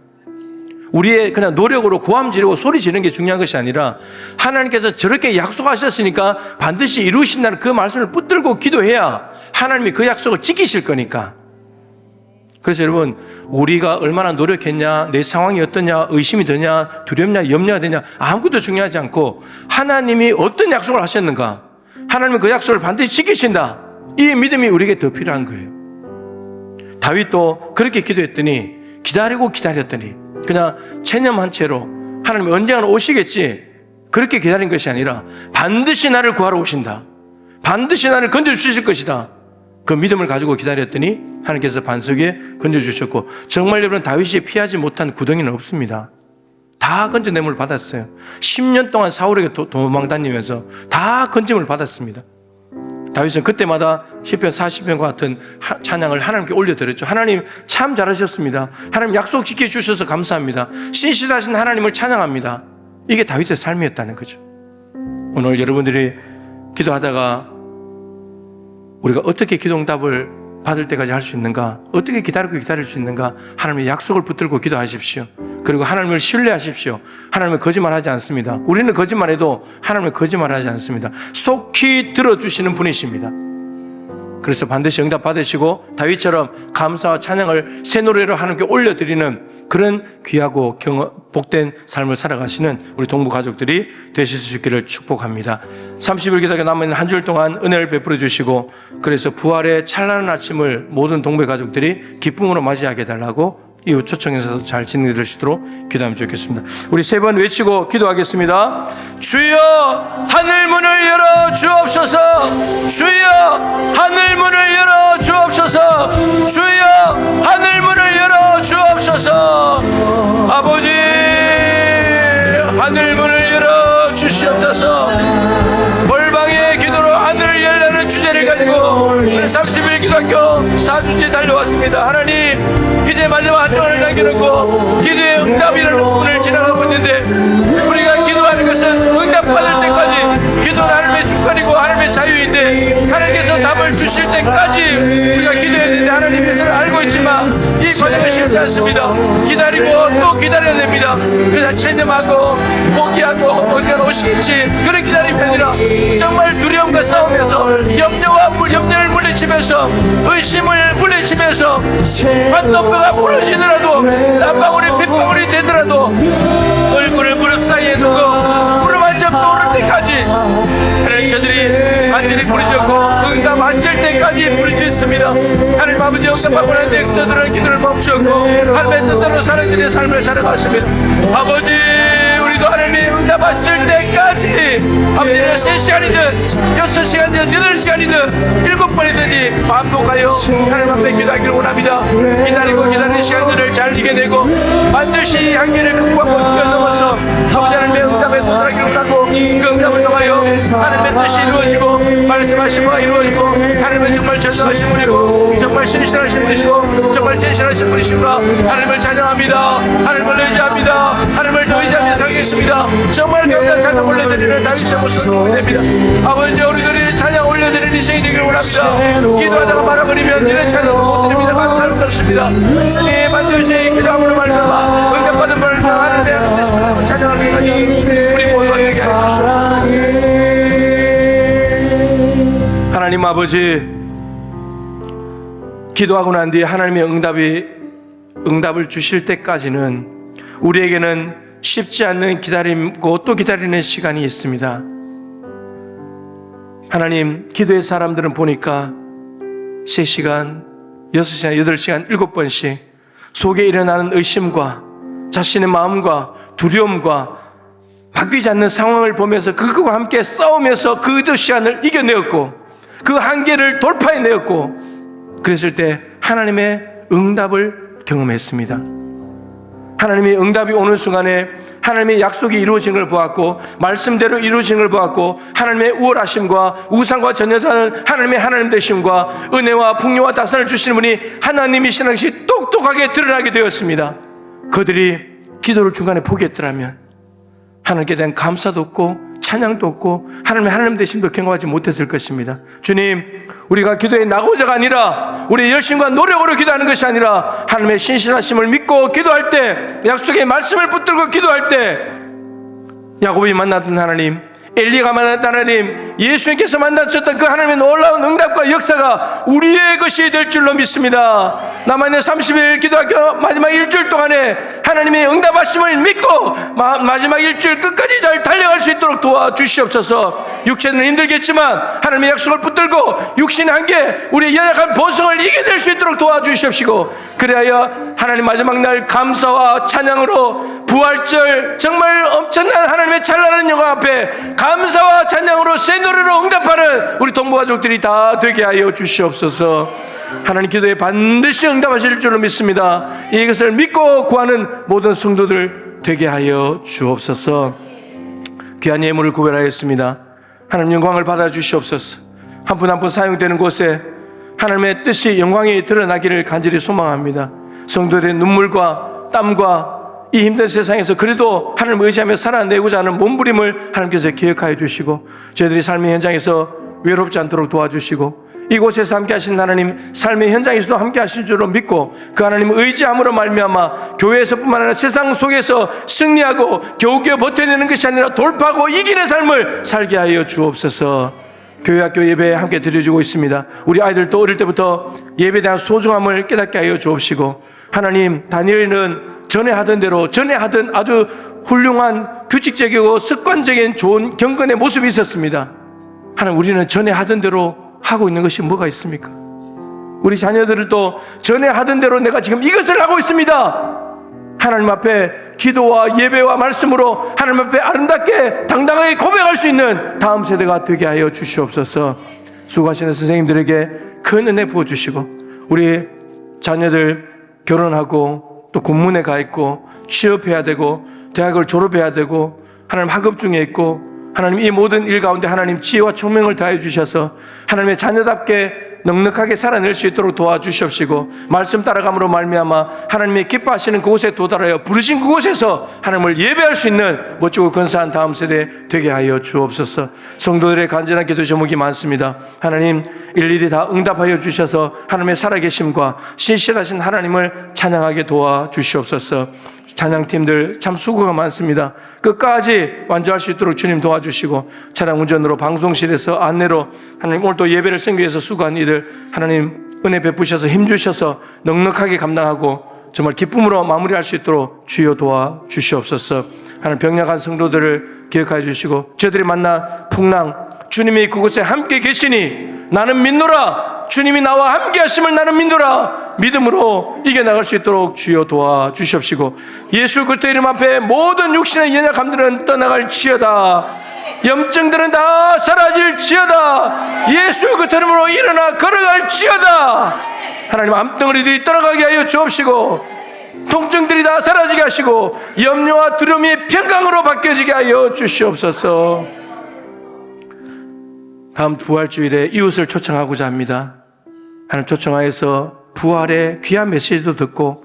우리의 그냥 노력으로 고함 지르고 소리 지르는 게 중요한 것이 아니라 하나님께서 저렇게 약속하셨으니까 반드시 이루신다는 그 말씀을 붙들고 기도해야 하나님이 그 약속을 지키실 거니까. 그래서 여러분 우리가 얼마나 노력했냐, 내 상황이 어떠냐, 의심이 되냐, 두렵냐, 염려가 되냐 아무것도 중요하지 않고 하나님이 어떤 약속을 하셨는가, 하나님은 그 약속을 반드시 지키신다, 이 믿음이 우리에게 더 필요한 거예요. 다윗도 그렇게 기도했더니 기다리고 기다렸더니 그냥 체념한 채로 하나님이 언젠가 오시겠지 그렇게 기다린 것이 아니라 반드시 나를 구하러 오신다, 반드시 나를 건져주실 것이다, 그 믿음을 가지고 기다렸더니 하나님께서 반석에 건져주셨고 정말 여러분 다윗이 피하지 못한 구덩이는 없습니다. 다 건져냄을 받았어요. 10년 동안 사울에게 도망다니면서 다 건짐을 받았습니다. 다윗은 그때마다 시편 40편과 같은 찬양을 하나님께 올려드렸죠. 하나님 참 잘하셨습니다. 하나님 약속 지켜주셔서 감사합니다. 신실하신 하나님을 찬양합니다. 이게 다윗의 삶이었다는 거죠. 오늘 여러분들이 기도하다가 우리가 어떻게 기도응답을 받을 때까지 할 수 있는가, 어떻게 기다리고 기다릴 수 있는가, 하나님의 약속을 붙들고 기도하십시오. 그리고 하나님을 신뢰하십시오. 하나님은 거짓말하지 않습니다. 우리는 거짓말해도 하나님은 거짓말하지 않습니다. 속히 들어주시는 분이십니다. 그래서 반드시 응답 받으시고 다윗처럼 감사와 찬양을 새 노래로 하나님께 올려드리는 그런 귀하고 복된 삶을 살아가시는 우리 동부 가족들이 되실 수 있기를 축복합니다. 30일 기도가 남은 한 주 동안 은혜를 베풀어 주시고 그래서 부활의 찬란한 아침을 모든 동부 가족들이 기쁨으로 맞이하게 해달라고 이후 초청에서도 잘 진행되시도록 기도하면 좋겠습니다. 우리 세 번 외치고 기도하겠습니다. 주여 하늘 문을 열어 주옵소서. 주여 하늘 문을 열어 주옵소서. 주여 하늘 문을 열어 주옵소서. 아버지 하늘 문을 열어 주시옵소서. 벌방의 기도로 하늘을 열라는 주제를 가지고 30일 기도학교 4주째 달려왔습니다. 하나님 이제 마지막 한 동안을 남겨놓고 기도의 응답이라는 부분을 지나가고 있는데 우리가 기도하는 것은 응답받을 때까지 기도는 하나님의 주권이고 하나님의 자유인데 하나님께서 답을 주실 때까지 우리가 기도해야 되는데 하나님 이것을 알고 있지만 이 과정은 쉽지 않습니다. 기다리고 또 기다려야 됩니다. 그래서 체념하고 포기하고 언젠가 오시겠지 그런 기다림이 아니라 정말 두려움과 싸우면서 염려를 물리치면서 의심을 물리치면서 환도뼈가 부러지더라도 땀방울이 핏방울이 되더라도 얼굴을 무릎 사이에 두고 무릎 한 점 떠오를 때까지 하나님 저들이 간절히 부르셨고 응답하실 때까지 부르셨습니다. 하나님 아버지 응답하고 난 뒤에 저들은 기도를 멈추었고 하나님의 뜻대로 사람들의 삶을 살아갔습니다. 아버지 우리도 하나님 응답하실 때까지 아버지 3시간이든 6시간이든 8시간이든 7번이든지 반복하여 하나님 앞에 기도하기를 원합니다. 기다리고 기다리는 시간들을 잘 이겨내고 반드시 한계를 극복하고 뛰어넘어서 아버지 하나님의 응답에 도달하기를 원하고 그 응답을 통하여 하나님의 뜻이 이루어지고 말씀하신 바가 이루어지고 하나님은 정말 전능하신 분이고 정말 신실하신 분이시고 정말 진실하신 분이시구나. 하나님을 찬양합니다. 하나님을 의지합니다. 하나님을 더 의지하며 살겠습니다. 정말 감사한 삶을 올려드리는 다윗의 모습을 보게 됩니다. 아버지 우리들이 찬양 올려드리는 인생이 되기를 원합니다. 기도하다가 말아버리면 이런 찬양을 못 드립니다. 감사할 것 없습니다. 주님 반드시 기도함으로 말미암아 응답받은 분을 하나님의 앞에 찬양하는 것이 우리 모두가 되게 하옵소서. 하나님 아버지, 기도하고 난 뒤에 하나님의 응답을 주실 때까지는 우리에게는 쉽지 않는 기다림고 또 기다리는 시간이 있습니다. 하나님, 기도의 사람들은 보니까 3시간, 6시간, 8시간, 7번씩 속에 일어나는 의심과 자신의 마음과 두려움과 바뀌지 않는 상황을 보면서 그것과 함께 싸우면서 그 시간을 이겨내었고 그 한계를 돌파해내었고 그랬을 때 하나님의 응답을 경험했습니다. 하나님의 응답이 오는 순간에 하나님의 약속이 이루어지는 걸 보았고 말씀대로 이루어지는 걸 보았고 하나님의 우월하심과 우상과 전혀 다른 하나님의 하나님 되심과 은혜와 풍요와 다산을 주시는 분이 하나님이시라는 것이 똑똑하게 드러나게 되었습니다. 그들이 기도를 중간에 포기했더라면 하나님께 대한 감사도 없고 찬양도 없고 하나님의 하나님 되심도 경험하지 못했을 것입니다. 주님, 우리가 기도에 나고자가 아니라 우리의 열심과 노력으로 기도하는 것이 아니라 하나님의 신실하심을 믿고 기도할 때, 약속의 말씀을 붙들고 기도할 때 야곱이 만났던 하나님, 엘리가 만났던 하나님, 예수님께서 만나셨던 그 하나님의 놀라운 응답과 역사가 우리의 것이 될 줄로 믿습니다. 남아있는 30일 기도학교 마지막 일주일 동안에 하나님의 응답하심을 믿고 마지막 일주일 끝까지 잘 달려갈 수 있도록 도와주시옵소서. 육체는 힘들겠지만 하나님의 약속을 붙들고 육신의 한계, 우리의 연약한 본성을 이겨낼 수 있도록 도와주시옵시고, 그래야 하나님 마지막 날 감사와 찬양으로 부활절 정말 엄청난 하나님의 찬란한 영광 앞에 감사와 찬양으로 새 노래로 응답하는 우리 동부가족들이 다 되게 하여 주시옵소서. 하나님 기도에 반드시 응답하실 줄로 믿습니다. 이것을 믿고 구하는 모든 성도들 되게 하여 주옵소서. 귀한 예물을 구별하였습니다. 하나님 영광을 받아 주시옵소서. 한 분 한 분 사용되는 곳에 하나님의 뜻이 영광이 드러나기를 간절히 소망합니다. 성도들의 눈물과 땀과 이 힘든 세상에서 그래도 하나님을 의지하며 살아내고자 하는 몸부림을 하나님께서 기억하여 주시고 저희들이 삶의 현장에서 외롭지 않도록 도와주시고 이곳에서 함께 하신 하나님, 삶의 현장에서도 함께 하실 줄로 믿고 그 하나님을 의지함으로 말미암아 교회에서뿐만 아니라 세상 속에서 승리하고 겨우겨우 버텨내는 것이 아니라 돌파하고 이기는 삶을 살게 하여 주옵소서. 교회 학교 예배에 함께 드려주고 있습니다. 우리 아이들도 어릴 때부터 예배에 대한 소중함을 깨닫게 하여 주옵시고, 하나님, 다니엘은 전에 하던 대로 전에 하던 아주 훌륭한 규칙적이고 습관적인 좋은 경건의 모습이 있었습니다. 하나님, 우리는 전에 하던 대로 하고 있는 것이 뭐가 있습니까? 우리 자녀들도 전에 하던 대로 내가 지금 이것을 하고 있습니다. 하나님 앞에 기도와 예배와 말씀으로 하나님 앞에 아름답게 당당하게 고백할 수 있는 다음 세대가 되게 하여 주시옵소서. 수고하시는 선생님들에게 큰 은혜 부어주시고, 우리 자녀들 결혼하고 또 군문에 가 있고 취업해야 되고 대학을 졸업해야 되고 하나님 학업 중에 있고, 하나님 이 모든 일 가운데 하나님 지혜와 총명을 다해 주셔서 하나님의 자녀답게 넉넉하게 살아낼 수 있도록 도와주시옵시고, 말씀 따라감으로 말미암아 하나님의 기뻐하시는 그곳에 도달하여 부르신 그곳에서 하나님을 예배할 수 있는 멋지고 근사한 다음 세대 되게 하여 주옵소서. 성도들의 간절한 기도 제목이 많습니다. 하나님, 일일이 다 응답하여 주셔서 하나님의 살아계심과 신실하신 하나님을 찬양하게 도와주시옵소서. 찬양팀들 참 수고가 많습니다. 끝까지 완주할 수 있도록 주님 도와주시고, 차량 운전으로 방송실에서 안내로 하나님 오늘 또 예배를 섬기기 위해서 수고한 이들 하나님 은혜 베푸셔서 힘주셔서 넉넉하게 감당하고 정말 기쁨으로 마무리할 수 있도록 주여 도와주시옵소서. 하나님, 병약한 성도들을 기억하여 주시고 저들이 만나 풍랑 주님이 그곳에 함께 계시니 나는 믿노라, 주님이 나와 함께 하심을 나는 믿노라, 믿음으로 이겨나갈 수 있도록 주여 도와주시옵시고, 예수 그리스도 이름 앞에 모든 육신의 연약함들은 떠나갈지어다, 염증들은 다 사라질지어다, 예수 그리스도 이름으로 일어나 걸어갈지어다. 하나님, 암덩어리들이 떠나가게 하여 주옵시고 통증들이 다 사라지게 하시고 염려와 두려움이 평강으로 바뀌어지게 하여 주시옵소서. 다음 부활주일에 이웃을 초청하고자 합니다. 하나님, 초청하여서 부활의 귀한 메시지도 듣고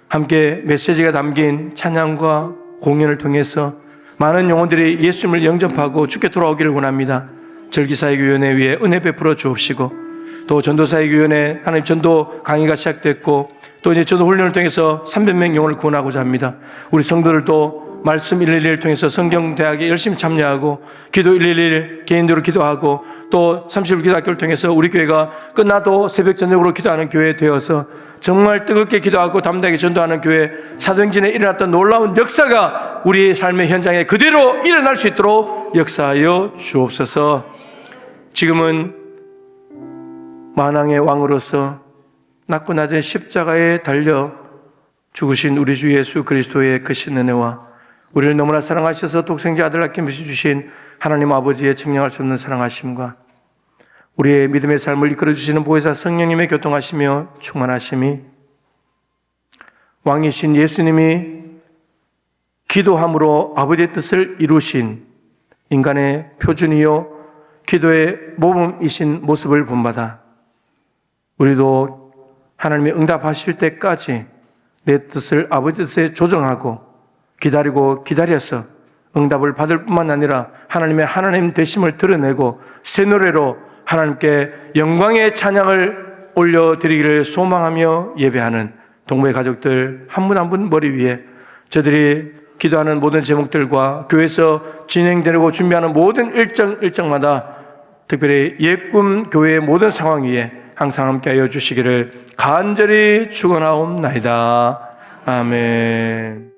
함께 메시지가 담긴 찬양과 공연을 통해서 많은 영혼들이 예수님을 영접하고 주께 돌아오기를 원합니다. 절기사역위원회 위에 은혜 베풀어 주옵시고, 또 전도사역위원회 하나님 전도 강의가 시작됐고, 또 이제 전도 훈련을 통해서 300명 영혼을 구원하고자 합니다. 우리 성도들도 말씀 111을 통해서 성경대학에 열심히 참여하고, 기도 111 개인적으로 기도하고, 또 30일 기도학교를 통해서 우리 교회가 끝나도 새벽 저녁으로 기도하는 교회 되어서 정말 뜨겁게 기도하고 담대하게 전도하는 교회, 사도행전에 일어났던 놀라운 역사가 우리의 삶의 현장에 그대로 일어날 수 있도록 역사하여 주옵소서. 지금은 만왕의 왕으로서 낮고 낮은 십자가에 달려 죽으신 우리 주 예수 그리스도의 크신 은혜와 우리를 너무나 사랑하셔서 독생자 아들 아낌없이 주신 하나님 아버지의 측량할 수 없는 사랑하심과 우리의 믿음의 삶을 이끌어주시는 보혜사 성령님의 교통하시며 충만하심이, 왕이신 예수님이 기도함으로 아버지의 뜻을 이루신 인간의 표준이요 기도의 모범이신 모습을 본받아 우리도 하나님의 응답하실 때까지 내 뜻을 아버지 뜻에 조정하고 기다리고 기다려서 응답을 받을 뿐만 아니라 하나님의 하나님 되심을 드러내고 새 노래로 하나님께 영광의 찬양을 올려드리기를 소망하며 예배하는 동부의 가족들 한 분 한 분 머리 위에 저들이 기도하는 모든 제목들과 교회에서 진행되고 준비하는 모든 일정마다 특별히 예꿈 교회의 모든 상황 위에 항상 함께하여 주시기를 간절히 축원하옵나이다. 아멘.